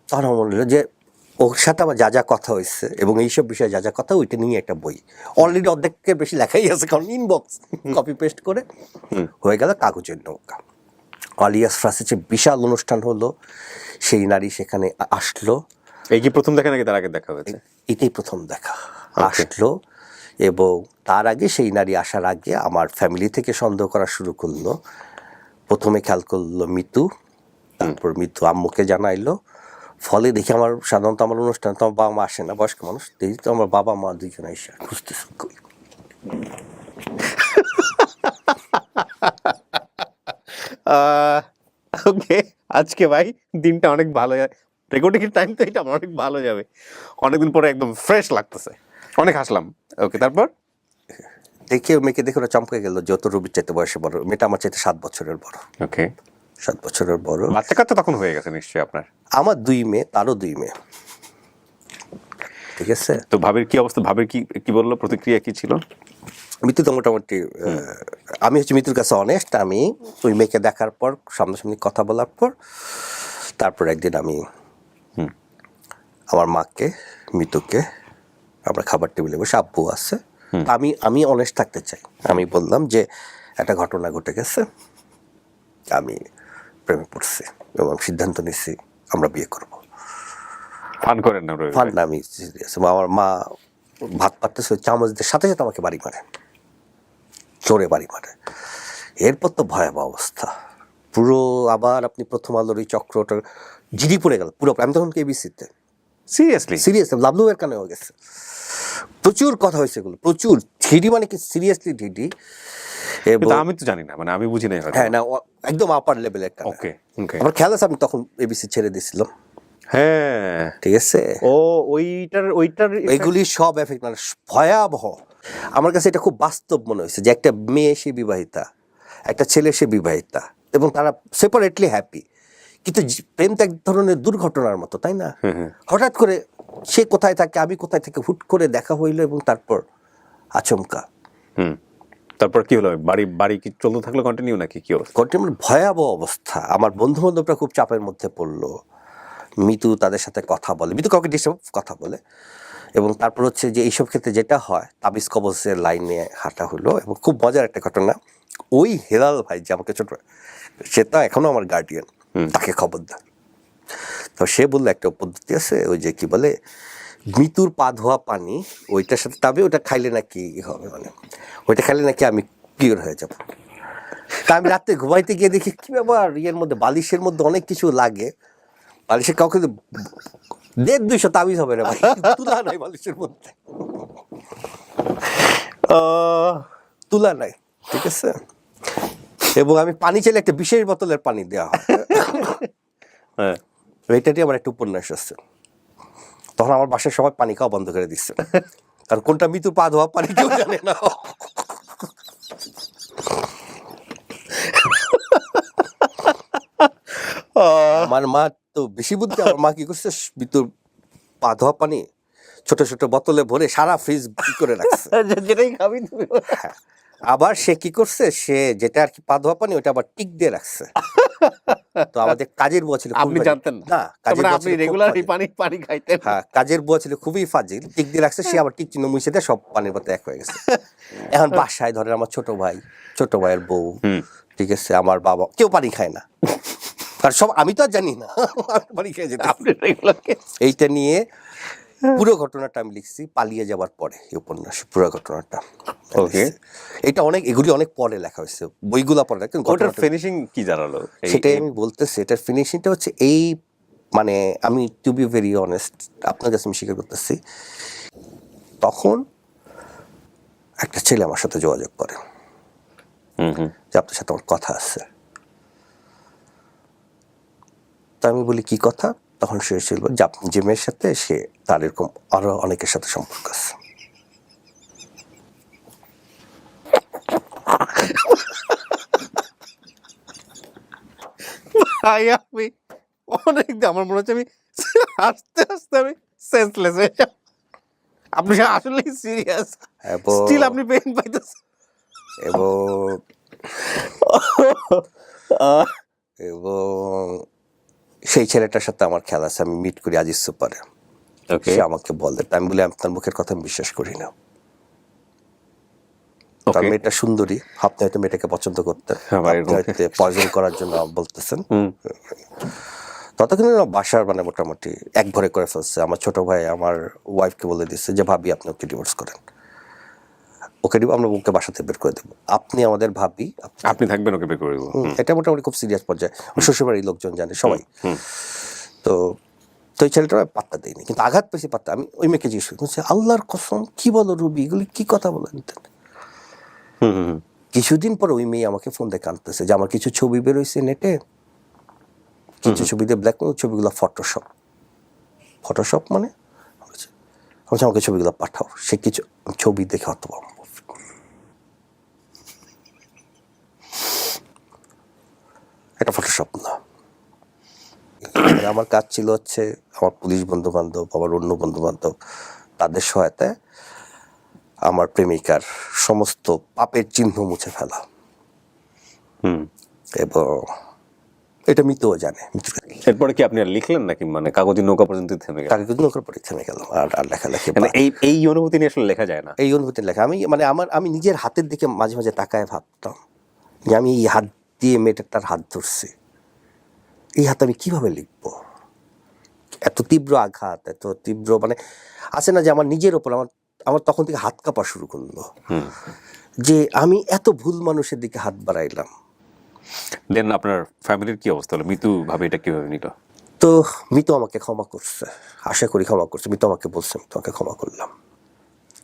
তখন আমার মনে হলো যে ওর সাথে আমার যা যা কথা হয়েছে এবং এইসব বিষয়ে যা যা কথা, ওইটা নিয়ে একটা বই। অলরেডি অর্ধেকের বেশি লেখাই আছে, কারণ ইনবক্স কপি পেস্ট করে হয়ে গেল কাগজের নৌকা। আলিয়াস ফ্রান্সিসে বিশাল অনুষ্ঠান হলো, সেই নারী সেখানে আসলো। এই কি প্রথম দেখা নাকি তার আগে দেখা হয়েছে? এটাই প্রথম দেখা। আসলো, এবং তার আগে সেই নারী আসার আগে আমার ফ্যামিলি থেকে সন্দেহ করা শুরু করলো। প্রথমে খেয়াল করলো মিতু, তারপর মিতু আম্মুকে জানাইলো। ফলে দেখি আমার সাধারণত আমার অনুষ্ঠান তো আমার বাবা মা আসে না, বয়স্ক মানুষ, দেখি তো আমার বাবা মা দুইজন এসে খুঁজতেছে। ওকে, আজকে ভাই দিনটা অনেক ভালো, রেকর্ডিং এর টাইম তো এটা আমার অনেক ভালো যাবে, অনেকদিন পরে একদম ফ্রেশ লাগতেছে, অনেক হাসলাম। ওকে, তারপর দেখে মেয়েকে দেখে ওরা চমকে গেল, যত রবির চাইতে বয়সে বড়। মেয়েটা আমার চাইতে 7 বছরের বড়। ওকে, 7 বছরের বড়। বাচ্চা কাচ্চা তখন হয়ে গেছে নিশ্চয়ই আপনার? আমার 2 মেয়ে, তারও 2 মেয়ে। ঠিক আছে। তো ভাবির কি অবস্থা, ভাবির কি বললো, প্রতিক্রিয়া কি ছিল? মিতু তো মোটামুটি, আমি হচ্ছে মিতুর কাছে অনেস্ট। আমি ওই মেয়েকে দেখার পর, সামনাসামনি কথা বলার পর, তারপর একদিন আমি আমার মাকে, মিতুকে, আমরা খাবার টেবিলে বসে, আব্বু আছে, আমি অনেস্ট থাকতে চাই। আমি বললাম যে একটা ঘটনা ঘটে গেছে, আমি প্রেমে পড়ছি এবং সিদ্ধান্ত নিছি আমরা বিয়ে করব। ফান করেন না? ফান না, আমি সিরিয়াস। আমার মা ভাত পাততেছে, চামচ দিয়ে সাথে সাথে আমাকে বাড়ি মারে, জোরে বাড়ি মারে। এরপর তো ভয়াবহ অবস্থা পুরো। আবার আপনি প্রথম আলোর ওই চক্রটা জিডি পড়ে গেল পুরো। আমি তখন কেবিসিতে, সিরিয়াস লাভলু এর কানে হয়ে গেছে। প্রচুর কথা হয়েছে এগুলো, প্রচুর। ঢিডি মানে কি সিরিয়াসলি ঢিডি। আমি তো জানি না, মানে আমি বুঝি নাই। হ্যাঁ, না, একদম আপার লেভেলের কানে। ওকে, আমার খেয়াল আছে আমি তখন এবিসি ছেড়ে দিয়েছিলাম। হ্যাঁ, ঠিক আছে। ও ওইটার এগুলি সব এফেক্ট, মানে ভয়াবহ। আমার কাছে এটা খুব বাস্তব মনে হয়েছে যে একটা মেয়ে সে বিবাহিতা, একটা ছেলে সে বিবাহিতা, এবং তারা সেপারেটলি হ্যাপি। কিন্তু প্রেম তো এক ধরনের দুর্ঘটনার মতো, তাই না? হঠাৎ করে সে কোথায় থাকে, আমি কোথায় থেকে, হুট করে দেখা হইলো, এবং তারপর আচমকা। তারপর কি হলো? বাড়ি কি চলতে থাকলো কন্টিনিউ, নাকি কি অবস্থা? কন্টিনিউ, ভয়াবহ অবস্থা। আমার বন্ধু বান্ধবরা খুব চাপের মধ্যে পড়লো। মিতু তাদের সাথে কথা বলে, মিতু কাউকে ডিস্টার্ব কথা বলে, এবং তারপর হচ্ছে যে এইসব ক্ষেত্রে যেটা হয়, তাবিজ কবজের লাইনে হাঁটা হলো। এবং খুব মজার একটা ঘটনা, ওই হেলাল ভাই যে আমাকে ছোট, সে তো এখনো আমার গার্ডিয়ান, তাকে খবর দেয়। তো সে বললো একটা পদ্ধতি আছে, ওই যে কি বলে, মৃত্যুর পা ধোয়া পানি, ওইটার সাথে তবে ওটা খাইলে নাকি হবে, মানে ওইটা খাইলে নাকি আমি পিওর হয়ে যাব। তা আমি রাতে ঘুমাইতে গিয়ে দেখি কি ব্যাপার, ইয়ের মধ্যে বালিশের মধ্যে অনেক কিছু লাগে। বালিশের কাউকে 150-200 তাবিজ হবে না ভাই, তুলা নাই বালিশের মধ্যে, তুলা নাই। ঠিক আছে। এবং আমি পানি চাইলে একটা বিশেষ বোতলের পানি দেওয়া হয়। হ্যাঁ, এটা দিয়ে আমার একটা উপন্যাস আছে। তখন আমার বাসায় সবাই পানি খাওয়া বন্ধ করে দিচ্ছে, কারণ কোনটা মৃত্যুর পা ধোয়া পানি কেউ জানে না। আমার মা তো বেশি বুদ্ধি। আমার মা কি করছে, মৃত্যুর পা ধোয়া পানি ছোট ছোট বোতলে ভরে সারা ফ্রিজ করে রাখছে, যেটাই খাবি তুমি। আবার সে কি করছে, সে যেটা আর কি পা ধোয়া পানি, ওটা আবার টিক দিয়ে রাখছে। তো আমাদের কাজের বুয়া ছিল, আপনি জানতেন না? কাজের বুয়া আপনি ছিল রেগুলার এই পানি খাইতেন? হ্যাঁ, কাজের বুয়া ছিল খুবই ফাজিল, টিক দিয়ে রাখছে। সে আবার টিক চিহ্ন মুছে দিয়ে সব পানির মতো এক হয়ে গেছে। এখন বাসায় ধরেন আমার ছোট ভাইয়ের বউ, ঠিক আছে, আমার বাবা, কেউ পানি খায় না। আর সব, আমি তো আর জানি না, পানি খেয়ে যেতে। এইটা নিয়ে পুরো ঘটনাটা আমি লিখছি পালিয়ে যাবার পরে, এই উপন্যাস পুরো ঘটনাটা। ওকে, এটা অনেক, এগুলি অনেক পরে লেখা হয়েছে, বইগুলা পরে। ওটার ফিনিশিং কি জানালো? সেটাই আমি বলতেছি। এটার ফিনিশিংটা হচ্ছে এই, মানে আমি টু বি ভেরি অনেস্ট আপনার কাছে আমি স্বীকার করতেছি, তখন একটা ছেলে আমার সাথে যোগাযোগ করে। যে আপনার সাথে আমার কথা আছে। তা আমি বলি কি কথা? তখন সে ছিল যে আপনি যে মেয়ের সাথে, সে তার এরকম আরো অনেকের সাথে সম্পর্ক আছে। ভাই আমি অনেক আমার মনে হচ্ছে আমি আস্তে আস্তে আমি সেন্সলেস হয়ে যাব। আপনি আসলেই সিরিয়াস, এবং স্টিল আপনি পেইন পাইতেছেন। এবং এবং সেই ছেলেটার সাথে আমার খেলা আছে, আমি মিট করি আজিজ সুপারে। সে আমাকে বলে, আমি বলি আপনার মুখের কথা আমি বিশ্বাস করি না। তার মেয়েটা সুন্দরী, আপনি হয়তো মেয়েটাকে পছন্দ করতেন, পয়জন করার জন্য বলতেছেন। ততক্ষণ বাসার মানে মোটামুটি এক ঘরে করে ফেলছে। আমার ছোট ভাই আমার ওয়াইফকে বলে দিচ্ছে যে ভাবি আপনি ওকে ডিভোর্স করেন, ওকে আমরা ওকে বাসাতে বের করে দেবো, আপনি আমাদের ভাবি, আপনি থাকবেন, ওকে বের করে দেবো। এটা মোটামুটি খুব সিরিয়াস পর্যায়ে, শ্বশুরবাড়ির লোকজন জানে সবাই। তো তো এই ছেলেটা পাত্তা দেয়নি, কিন্তু আঘাত পেয়েছি পাত্তা। আমি ওই মেয়েকে জিজ্ঞেস করছি, আল্লাহর কসম কি বলো রুবি, এগুলি কি কথা বলেন? কিছুদিন পর ওই মেয়ে আমাকে ফোন দিয়ে কাঁদতেছে যে আমার কিছু ছবি বেরোইছে নেটে, কিছু ছবিতে ব্ল্যাক, ছবিগুলো ফটোশপ মানে আমাকে ছবিগুলো পাঠাও। সে কিছু ছবি দেখে হতো এটা ফটোশপ না। আমার কাজ ছিল হচ্ছে আমার পুলিশ বন্ধু বান্ধব, আমার অন্য বন্ধু বান্ধব, তাদের সহায়তায় আমার প্রেমিকার সমস্ত পাপের চিহ্ন মুছে ফেলা। এবং এটা মৃতও জানে। এরপরে কি আপনি আর লিখলেন নাকি, মানে কাগজের নৌকা পর্যন্ত থেমে গেল? কাগজের নৌকার পরে থেমে গেলাম, আর লেখালেখি এই অনুভূতি নিয়ে আসলে লেখা যায় না। এই অনুভূতির লেখা আমি মানে আমি নিজের হাতের দিকে মাঝে মাঝে তাকায় ভাবতাম যে আমি এই হাত দিয়ে মেয়েটার হাত ধরছি, এই হাত আমি কিভাবে লিখবো? এত তীব্র আঘাত, এত তীব্র মানে আছে না যে আমার নিজের ওপর আমার তখন থেকে হাত কাঁপা শুরু করলো যে আমি এত ভুল মানুষের দিকে হাত বাড়াইলাম। দেন আপনার ফ্যামিলির কি অবস্থা হলো? মিতু ভাবে এটা কিভাবে নিল? তো মিতু আমাকে ক্ষমা করছে, আশা করি ক্ষমা করছে। মিতু আমাকে বলছে আমি তোমাকে ক্ষমা করলাম,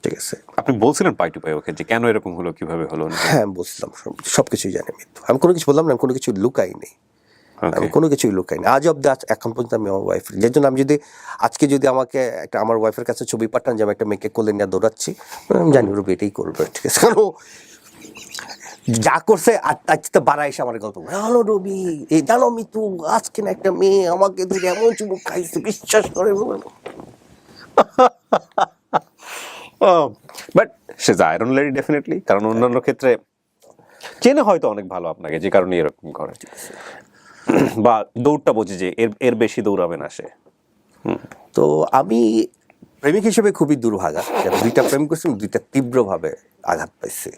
ঠিক আছে। আপনি বলছিলেন পাই টু পাই ওকে যে কেন এরকম হলো, কিভাবে হলো? হ্যাঁ বলছিলাম, সবকিছুই জানে মিতু। আমি কোনো কিছু বললাম না, আমি কোনো কিছু লুকাই নেই, আমি কোনো কিছুই লুকাই না আজ অব্দি। এখন পর্যন্ত আমি আমার ওয়াইফ, যে জন্য আমি যদি আজকে যদি আমাকে একটা আমার ওয়াইফের কাছে ছবি পাঠান যে আমি একটা মেয়েকে কোলে নিয়ে দৌড়াচ্ছি, আমি জানি রবি এটাই করবে, ঠিক আছে। কারণ যা করছে আর তার চেয়ে বাড়া এসে আমার গল্প হলো রবি এই জানো মিতু আজকে না একটা মেয়ে আমাকে ধরে এমন চুমুক খাইছে, বিশ্বাস করে। But say is iron lady definitely, কারণ অন্যান্য ক্ষেত্রে চেনে হয়তো অনেক ভালো আপনাকে, যে কারণে এরকম করে, বা দৌড়টা বোঝে যে এর বেশি দৌড়াবে না সে। তো আমি প্রেমিক হিসেবে খুবই দুর্ভাগা, দুইটা প্রেম করছি, দুইটা তীব্রভাবে আঘাত পাইছি।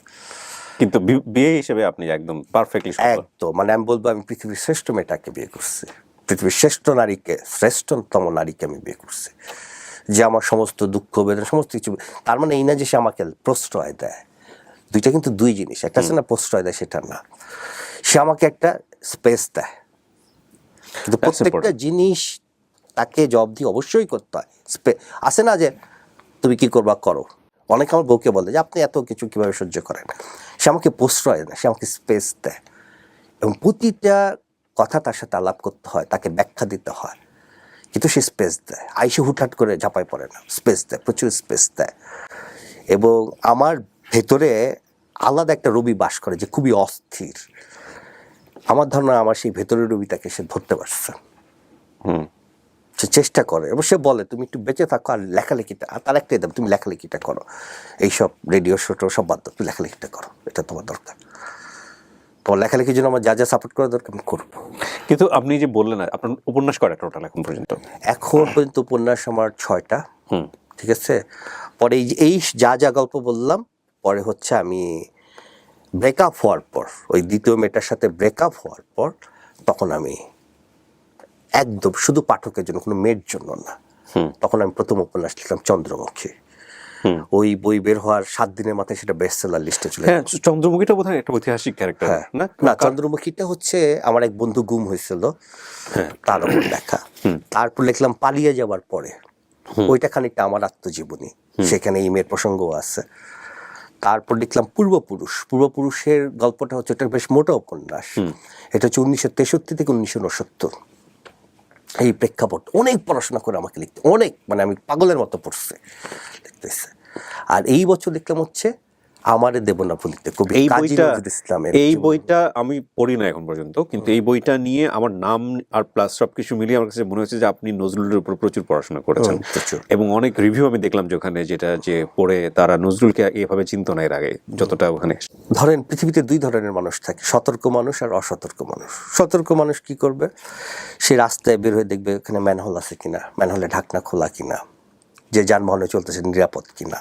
কিন্তু বিয়ে হিসেবে আপনি একদম পারফেক্টলি একদম, মানে আমি বলবো আমি পৃথিবীর শ্রেষ্ঠ মেয়েটাকে বিয়ে করছি, পৃথিবীর শ্রেষ্ঠ নারীকে, শ্রেষ্ঠতম নারীকে আমি বিয়ে করছি, যে আমার সমস্ত দুঃখ বেদনা সমস্ত কিছু। তার মানে এই না যে সে আমাকে প্রশ্রয় দেয়, দুইটা কিন্তু দুই জিনিস। একটা আছে না প্রশ্রয় দেয়, সেটা না, সে আমাকে একটা স্পেস দেয়। কিন্তু প্রত্যেকটা জিনিস তাকে জবাব দিয়ে অবশ্যই করতে হয়। আছে না যে তুমি কি করবা করো, অনেকে আমার বউকে বলে যে আপনি এত কিছু কিভাবে সহ্য করেন। সে আমাকে প্রশ্রয় দেয়, সে আমাকে স্পেস দেয়, এবং প্রতিটা কথা তার সাথে আলাপ করতে হয়, তাকে ব্যাখ্যা দিতে হয়, কিন্তু সে স্পেস দেয়। আইসে হুটহাট করে ঝাঁপাই পড়ে না, স্পেস দেয়, প্রচুর স্পেস দেয়। এবং আমার ভেতরে আলাদা একটা রবি বাস করে যে খুবই অস্থির। আমার ধারণা আমার সেই ভেতরের রবিটাকে সে ধরতে পারছে। সে চেষ্টা করে এবং সে বলে তুমি একটু বেঁচে থাকো, আর লেখালেখিটা, আর তার একটাই দাম, তুমি লেখালেখিটা করো, এইসব রেডিও শোটো সব বাদ দাও, তুমি লেখালেখিটা করো, এটা তোমার দরকার। তোমার লেখালেখির জন্য আমার যা যা সাপোর্ট করা দরকার আমি করবো। কিন্তু আপনি যে বললেন না আপনার উপন্যাস কয়টা টোটাল এখন পর্যন্ত? এখন পর্যন্ত উপন্যাস আমার 6টা, ঠিক আছে। পরে এই যা যা গল্প বললাম, পরে হচ্ছে আমি ব্রেকআপ হওয়ার পর, ওই দ্বিতীয় মেয়েটার সাথে ব্রেকআপ হওয়ার পর, তখন আমি একদম শুধু পাঠকের জন্য, কোনো মেয়ের জন্য না, তখন আমি প্রথম উপন্যাস লিখলাম চন্দ্রমুখী। ওই বই বের হওয়ার 7 দিনের মাথায় সেটা বেস্টসেলার লিস্টে চলে গেল। চন্দ্রমুখীটা বোধহয় একটা ঐতিহাসিক ক্যারেক্টার না, চন্দ্রমুখীটা হচ্ছে আমার এক বন্ধু গুম হয়েছিল, তার উপর লেখা। তারপর লিখলাম পালিয়ে যাওয়ার পরে, ওইটা খানিকটা আমার আত্মজীবনী, সেখানে এই মেয়ের প্রসঙ্গও আছে। তারপর লিখলাম পূর্বপুরুষের গল্পটা হচ্ছে, এটা বেশ মোটা উপন্যাস। এটা হচ্ছে 1963 থেকে 1969 এই প্রেক্ষাপট। অনেক পড়াশোনা করে আমাকে লিখতে, অনেক, মানে আমি পাগলের মতো পড়ছে লিখতেছে। আর এই বছর লিখলাম হচ্ছে আমারে দেব না ভুলিতে, কবি কাজী নজরুল ইসলামের। এই বইটা আমি পড়ি না এখন পর্যন্ত, কিন্তু এই বইটা নিয়ে আমার নাম আর প্লাস সবকিছু মিলিয়ে আমার কাছে মনে হচ্ছে যে আপনি নজরুলের উপর প্রচুর পড়াশোনা করেছেন, এবং অনেক রিভিউ আমি দেখলাম যে ওখানে, যেটা যে পড়ে তারা নজরুলকে এভাবে চিন্তা না এর আগে যতটা ওখানে। ধরেন পৃথিবীতে দুই ধরনের মানুষ থাকে, সতর্ক মানুষ আর অসতর্ক মানুষ। সতর্ক মানুষ কি করবে, সে রাস্তায় বের হয়ে দেখবে এখানে ম্যানহোল আছে কিনা, ম্যানহোলে ঢাকনা খোলা কিনা, যে যানবাহনে চলতেছে নিরাপদ কিনা।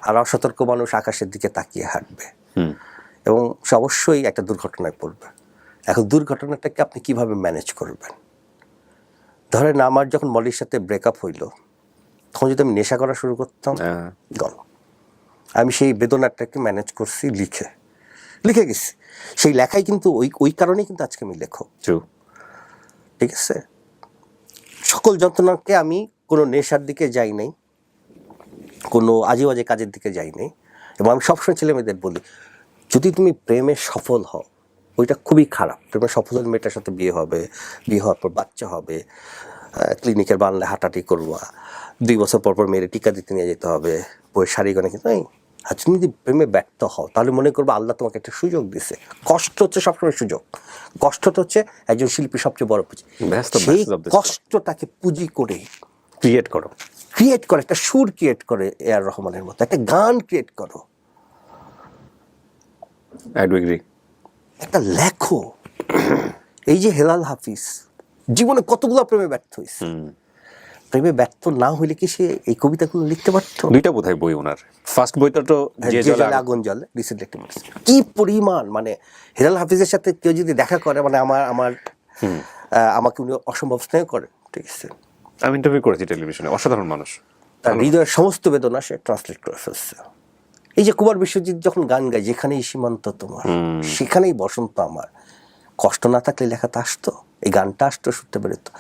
আর অসতর্ক মানুষ আকাশের দিকে তাকিয়ে হাঁটবে এবং সে অবশ্যই একটা দুর্ঘটনায় পড়বে। এখন দুর্ঘটনাটাকে আপনি কিভাবে ম্যানেজ করবেন? ধরেন আমার যখন মলির সাথে ব্রেকআপ হইল, তখন যদি আমি নেশা করা শুরু করতাম, গল, আমি সেই বেদনাটাকে ম্যানেজ করছি লিখে গেছি। সেই লেখাই কিন্তু ওই কারণেই কিন্তু আজকে আমি লেখক। ঠিক আছে, সকল যন্ত্রণাকে আমি কোনো নেশার দিকে যাই নাই, কোনো আজে বাজে কাজের দিকে যাই নাই। এবং আমি সবসময় ছেলে মেয়েদের বলি, যদি তুমি প্রেমে সফল হও, ওইটা খুবই খারাপ। প্রেমে সফল হলে মেয়েটার সাথে বিয়ে হবে, বিয়ে হওয়ার পর বাচ্চা হবে, ক্লিনিকের বানলে হাঁটাহাঁটি করবা, 2 বছর পর মেয়ের টিকা দিতে নিয়ে যেতে হবে, বইয়ের শাড়ি গনে কিন্তু নাই। আর তুমি যদি প্রেমে ব্যর্থ হও, তাহলে মনে করবো আল্লাহ তোমাকে একটা সুযোগ দিছে। কষ্ট হচ্ছে সবসময় সুযোগ, কষ্টটা হচ্ছে একজন শিল্পীর সবচেয়ে বড় পুঁজি। সেই কষ্টটাকে পুঁজি করে ক্রিয়েট করো, একটা সুর ক্রিয়েট করে, এআর রহমানের মতো একটা গান ক্রিয়েট করো, একটা লেখো। এই যে হেলাল হাফিজ জীবনে কতগুলো প্রেমে ব্যর্থ হয়েছে, প্রেমে ব্যর্থ না হইলে কি সে এই কবিতাগুলো লিখতে পারতো? 2টা বোধহয় বই ওনার। ফার্স্ট বইটা তো যে জলে আগুন জ্বলে, রিসেন্টলি একটা কি পরিমাণ, মানে হেলাল হাফিজের সাথে কেউ যদি দেখা করে, মানে আমাকে উনি অসম্ভব স্নেহ করেন। ঠিক আছে, আমি ইন্টারভিউ করেছি টেলিভিশনে, অসাধারণ মানুষ। তার হৃদয়ের সমস্ত বেদনা সে ট্রান্সলেট করে ফেলছে। এই যে কুমার বিশ্বজিৎ যখন গান গায়, যেখানেই সীমান্ত তোমার সেখানেই বসন্ত আমার, কষ্ট না থাকলে লেখাটা আসতো, এই গানটা আসতো, শুনতে পেরেতো।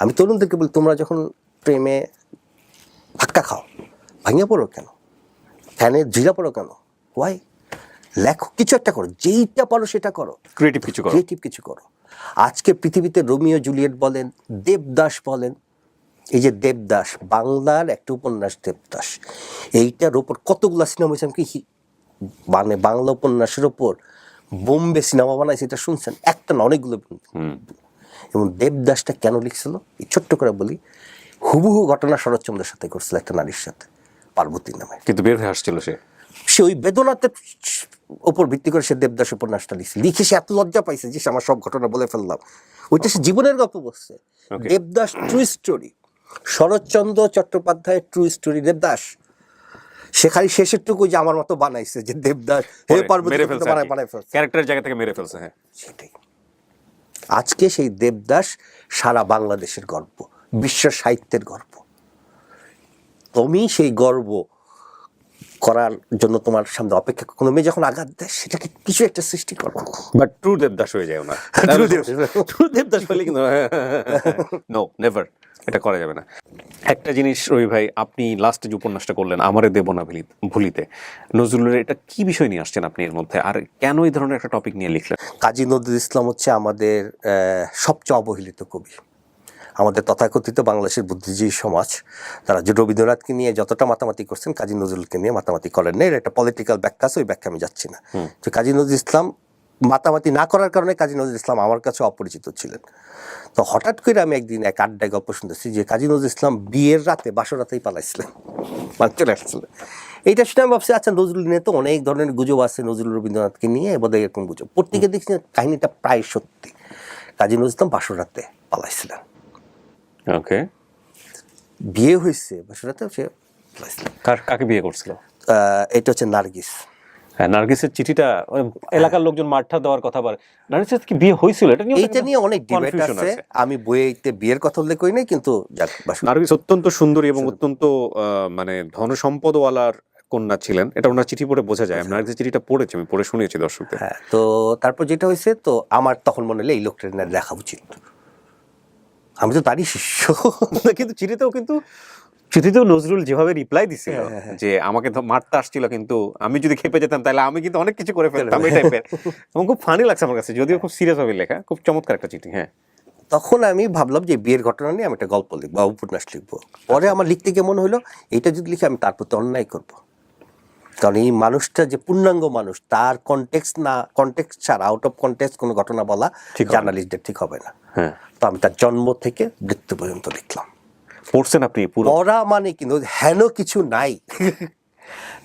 আমি তরুণদেরকে বলি, তোমরা যখন প্রেমে ধাক্কা খাও, ভাঙিয়ে পড়ো কেন, ফ্যানে ঝিলা পড়ো কেন? ওয়াই? লেখো, কিছু একটা করো, যেইটা পারো সেটা করো, ক্রিয়েটিভ কিছু করো। আজকে পৃথিবীতে রোমিও জুলিয়েট বলেন, দেবদাস বলেন, এই যে দেবদাস, বাংলার একটা উপন্যাস দেবদাস, এইটার ওপর কতগুলা সিনেমা হয়েছে, কি মানে বাংলা উপন্যাসের ওপর বোম্বে সিনেমা বানাইছে, এটা শুনছেন? একটা না, অনেকগুলো। এবং দেবদাসটা কেন লিখছিল, এই ছোট্ট করে বলি, হুবহু ঘটনা শরৎচন্দ্রের সাথে করছিল, একটা নারীর সাথে, পার্বতী নামে, কিন্তু বের হয়ে আসছিল সে ওই বেদনাতে ওপর ভিত্তি করে সে দেবদাস উপন্যাসটা লিখে সে এত লজ্জা পাইছে যে আমার সব ঘটনা বলে ফেললাম। ওইটা সে জীবনের গল্প বলছে। দেবদাস ট্রু স্টোরি, শরৎচন্দ্র চট্টোপাধ্যায়ের ট্রু স্টোরি দেবদাস। সে খালি শেষেরটুকু যে আমার মতো বানাইছে, যে দেবদাস হে পার্বতী বানায় ফেলছে, ক্যারেক্টার জায়গা থেকে মেরে ফেলছে। হ্যাঁ, সেটাই। আজকে সেই দেবদাস সারা বাংলাদেশের গর্ব, বিশ্ব সাহিত্যের গর্ব। তুমি সেই গর্ব করার জন্য তোমার সামনে অপেক্ষা, কোনো মেয়ে যখন আঘাত দেয়, সেটাকে কিছু একটা সৃষ্টি করো। বাট ট্রু দেবদাস হয়ে যায় না, ট্রু দেবদাস হলে কিন্তু নো, নেভার, এটা করা যাবে না। একটা জিনিস রবি ভাই, আপনি লাস্টে যে উপন্যাসটা করলেন আমারে দেব না ভুলিতে, নজরুলের এটা কি বিষয় নিয়ে আসছেন আপনি এর মধ্যে, আর কেন এই ধরনের একটা টপিক নিয়ে লিখলেন? কাজী নজরুল ইসলাম হচ্ছে আমাদের সবচেয়ে অবহেলিত কবি। আমাদের তথাকথিত বাংলাদেশের বুদ্ধিজীবী সমাজ, তারা যে রবীন্দ্রনাথকে নিয়ে যতটা মাতামাতি করছেন, কাজী নজরুলকে নিয়ে মাতামাতি করেন না। এর একটা পলিটিক্যাল ব্যাখ্যা আছে, ওই ব্যাখ্যা আমি যাচ্ছি না। তো কাজী নজরুল ইসলাম মাতামাতি না করার কারণে কাজী নজরুল ইসলাম আমার কাছে অপরিচিত ছিলেন। তো হঠাৎ করে আমি একদিন এক আড্ডায় গল্প শুনতেছি যে কাজী নজরুল ইসলাম বিয়ের রাতে, বাসর রাতেই পালাইছিলেন, মানে চলে আসছিলেন। এইটা শুনে আমি ভাবছি, আচ্ছা নজরুল নিয়ে তো অনেক ধরনের গুজব আছে, নজরুল রবীন্দ্রনাথকে নিয়ে বোধহয় এরকম গুজব। পত্রিকা দেখছি কাহিনীটা প্রায় সত্যি, কাজী নজরুল ইসলাম বাসর রাতে পালাইছিলেন। ওকে, বিয়ে হয়েছে বাসর রাতে, সে কাকে বিয়ে করছিল? এটা হচ্ছে নার্গিস। হ্যাঁ, নার্গিসের চিঠিটা এলাকার লোকজন মাঠটা দেওয়ার কথা বলে। নার্গিসের কি বিয়ে হয়েছিল এটা নিয়ে অনেক ডিবেট আছে। আমি বইতে বিয়ের কথা উল্লেখ করি নাই, কিন্তু নার্গিস অত্যন্ত সুন্দরী এবং অত্যন্ত মানে ধনসম্পদওয়ালার কন্যা ছিলেন, এটা ওনার চিঠি পড়ে বোঝা যায়। আমি নার্গিসের চিঠিটা পড়েছি, আমি পড়ে শুনিয়েছি দর্শকদের। হ্যাঁ, তো তারপর যেটা হয়েছে, তো আমার তখন মনে হলো এই লোকটার দেখা উচিত, আমি তো তারই শিষ্য। কিন্তু চিঠিতেও কিন্তু চিঠিতেও নজরুল যেভাবে রিপ্লাই দিছিল যে আমাকে তো মারতে আসছিল, কিন্তু আমি যদি খেপে যেতাম তাহলে আমি কিন্তু অনেক কিছু করে ফেলতাম, এই টাইপের। এবং খুব ফানি লাগছে আমার কাছে, যদিও খুব সিরিয়াস ভাবে লেখা, খুব চমৎকার একটা চিঠি। হ্যাঁ, তখন আমি ভাবলাম যে বিয়ের ঘটনা নিয়ে আমি একটা গল্প লিখবো বা উপন্যাস লিখবো। পরে আমার লিখতে গিয়ে মনে হলো এইটা যদি লিখে আমি তার প্রতি অন্যায় করবো, কারণ এই মানুষটা যে পূর্ণাঙ্গ মানুষ, তার কন্টেক্সট ছাড়া আউট অফ কন্টেক্সট কোনো ঘটনা বলা জার্নালিস্টদের ঠিক হবে না। হ্যাঁ, তো আমি তার জন্ম থেকে মৃত্যু পর্যন্ত লিখলাম। পড়ছেন আপনি পুরো? পড়া মানে কিন্তু হেন কিছু নাই।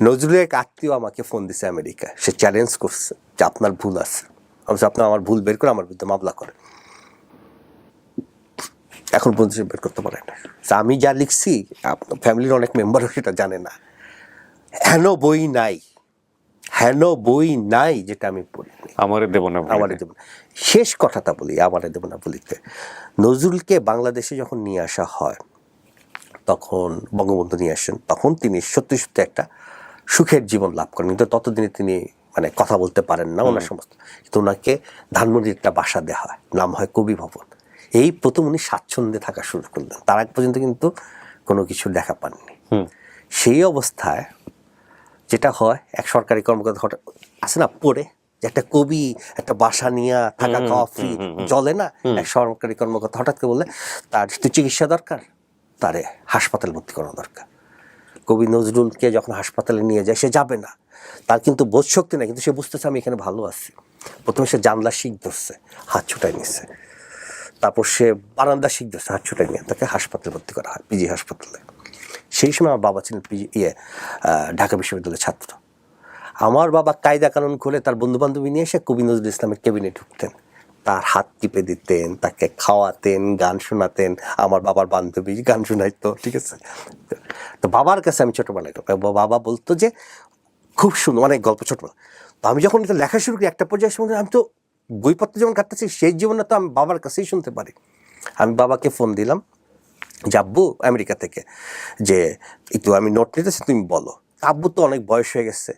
নজরুলের এক আত্মীয় আমাকে ফোন দিছে আমেরিকা, সে চ্যালেঞ্জ করছে যে আপনার ভুল আছে, আমি বলছি, আপনার আমার ভুল বের করে আমার বিরুদ্ধে মামলা করে। এখন পর্যন্ত সে বের করতে পারে না। আমি যা লিখছি আপনার ফ্যামিলির অনেক মেম্বারও সেটা জানে না। হেন বই নাই যেটা আমি পড়ি। আমারে দেব না, আমারে দেব না, শেষ কথাটা বলি, আমারে দেব না বলিতে। নজরুলকে বাংলাদেশে যখন নিয়ে আসা হয়, তখন বঙ্গবন্ধু নিয়ে আসেন, তখন তিনি সত্যি সত্যি একটা সুখের জীবন লাভ করেন, কিন্তু ততদিনে তিনি মানে কথা বলতে পারেন না ওনার সমস্ত। কিন্তু ওনাকে ধানমন্ডির একটা বাসা দেওয়া হয়, নাম হয় কবি ভবন। এই প্রথম উনি স্বাচ্ছন্দ্যে থাকা শুরু করলেন, তার আগ পর্যন্ত কিন্তু কোনো কিছু দেখা পাননি। সেই অবস্থায় যেটা হয়, এক সরকারি কর্মকর্তা হঠাৎ আছে না পড়ে, যে একটা কবি একটা বাসা নিয়ে থাকা খাওয়া ফ্রি চলে না, এক সরকারি কর্মকর্তা হঠাৎ করে বলে তার চিকিৎসা দরকার, তারে হাসপাতালে ভর্তি করানো দরকার। কবি নজরুলকে যখন হাসপাতালে নিয়ে যায়, সে যাবে না, তার কিন্তু বোধ শক্তি নেই, কিন্তু সে বুঝতেছে আমি এখানে ভালো আছি। প্রথমে সে জানলা শিখ ধরছে, হাত ছুটাই নিচ্ছে, তারপর সে বারান্দা শিখ ধরছে, হাত ছুটাই নিয়ে তাকে হাসপাতালে ভর্তি করা হয়, পিজি হাসপাতালে। সেই সময় আমার বাবা ছিলেন ঢাকা বিশ্ববিদ্যালয়ের ছাত্র। আমার বাবা কায়দা কানুন খুলে তার বন্ধু বান্ধবী নিয়ে এসে কবি নজরুল ইসলামের কেবিনে ঢুকতেন, তার হাত টিপে দিতেন, তাকে খাওয়াতেন, গান শোনাতেন। আমার বাবার বান্ধবী গান শোনাইতো, ঠিক আছে। তো বাবার কাছে আমি ছোটবেলায় বাবা বলতো যে খুব সুন্দর অনেক গল্প ছোটবেলা। তো আমি যখন এটা লেখা শুরু করি, একটা পর্যায়ে সময় আমি তো বইপত্র যেমন কাটতেছি, সেই জীবনে তো আমি বাবার কাছেই শুনতে পারি। আমি বাবাকে ফোন দিলাম, যাব্বু আমেরিকা থেকে, যে একটু আমি নোট নিতেছি, তুমি বলো। আব্বু তো অনেক বয়স হয়ে গেছে,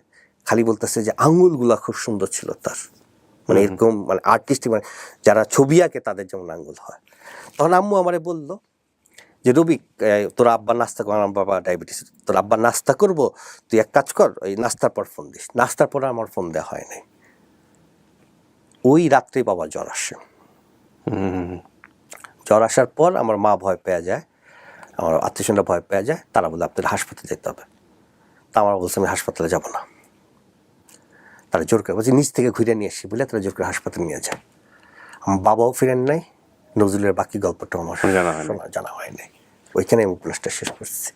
খালি বলতেছে যে আঙুলগুলা খুব সুন্দর ছিল তার, মানে এরকম মানে আর্টিস্টিক, মানে যারা ছবি আঁকে তাদের যেমন আঙুল হয়। তখন আম্মু আমারে বললো যে রবিক, তোর আব্বা নাস্তা কর, আমার বাবা ডায়াবেটিস, তোর আব্বা নাস্তা করবো, তুই এক কাজ কর, ওই নাস্তার পর ফোন দিস। নাস্তার পরে আমার ফোন দেওয়া হয় নাই। ওই রাত্রে বাবা জ্বর আসে। জ্বর আসার পর আমার মা ভয় পেয়ে যায়, আমার আত্মীয়স্বজনরা ভয় পেয়ে যায়, তারা বলে আপনাদের হাসপাতালে যেতে হবে। তা আমার বলছে আমি হাসপাতালে যাব না। তারা জোর করে বলছে নিচ থেকে ঘুরে নিয়ে আসি বলে তারা জোর করে হাসপাতালে নিয়ে যায়। আমার বাবাও ফিরেন নাই, নজরুলের বাকি গল্পটা আমার জানা হয় নাই। ওইখানে আমি উপন্যাসটা শেষ করছি।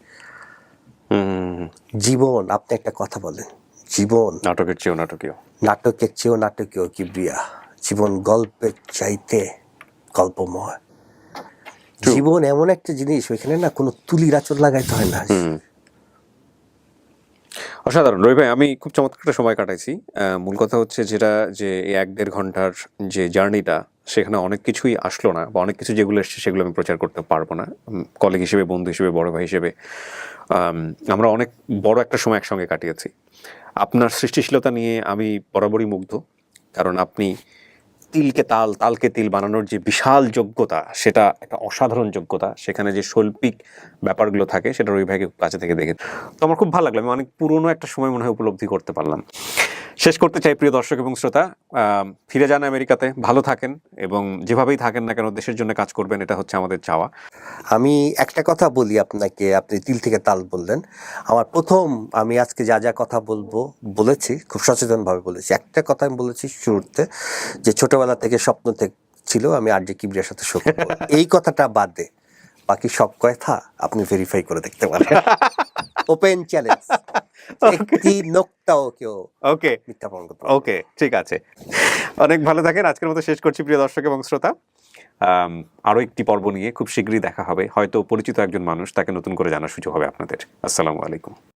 জীবন, আপনি একটা কথা বলেন, জীবন নাটকের চেয়েও নাটকীয়, নাটকের চেয়েও নাটকীয় কি ব্রিয়া। জীবন গল্পের চাইতে গল্পময়। জীবন এমন একটা জিনিস, ওইখানে না কোনো তুলির আঁচড় লাগাইতে হয় না। অসাধারণ রবি ভাই, আমি খুব চমৎকার একটা সময় কাটাইছি। মূল কথা হচ্ছে যেটা, যে এই 1-1.5 ঘন্টার যে জার্নিটা, সেখানে অনেক কিছুই আসলো না, বা অনেক কিছু যেগুলো এসছে সেগুলো আমি প্রচার করতে পারবো না। কলিগ হিসেবে, বন্ধু হিসেবে, বড় ভাই হিসেবে আমরা অনেক বড় একটা সময় একসঙ্গে কাটিয়েছি। আপনার সৃষ্টিশীলতা নিয়ে আমি বরাবরই মুগ্ধ, কারণ আপনি তিলকে তাল, তালকে তিল বানানোর যে বিশাল যোগ্যতা, সেটা একটা অসাধারণ যোগ্যতা। সেখানে যে শৈল্পিক ব্যাপারগুলো থাকে, সেটা রবি ভাইকে কাছে থেকে দেখে তো আমার খুব ভালো লাগলো। আমি অনেক পুরনো একটা সময় মনে হয় উপলব্ধি করতে পারলাম। শেষ করতে চাই, প্রিয় দর্শক এবং শ্রোতা, ফিরে যান আমেরিকাতে, ভালো থাকেন, এবং যেভাবেই থাকেন না কেন দেশের জন্য কাজ করবেন, এটা হচ্ছে আমাদের চাওয়া। আমি একটা কথা বলি আপনাকে, আপনি তিল থেকে তাল বললেন। আমার প্রথম, আমি আজকে যা যা কথা বলেছি খুব সচেতনভাবে বলেছি। একটা কথা আমি বলেছি শুরুতে, যে ছোটবেলা থেকে স্বপ্ন ছিল আমি আর.জে কিবরিয়ার সাথে শো করব। এই কথাটা বাদে বাকি সব কথা আপনি ভেরিফাই করে দেখতে পারেন। ওপেন চ্যালেঞ্জ, একটি নোকটাও কেউ মিথ্যা প্রমাণ করতে পারবে না। ওকে, ঠিক আছে। অনেক ভালো থাকেন। আজকের মতো শেষ করছি, প্রিয় দর্শক এবং শ্রোতা। আরো একটি পর্ব নিয়ে খুব শীঘ্রই দেখা হবে, হয়তো পরিচিত একজন মানুষ, তাকে নতুন করে জানার সুযোগ হবে আপনাদের। আসসালামু আলাইকুম।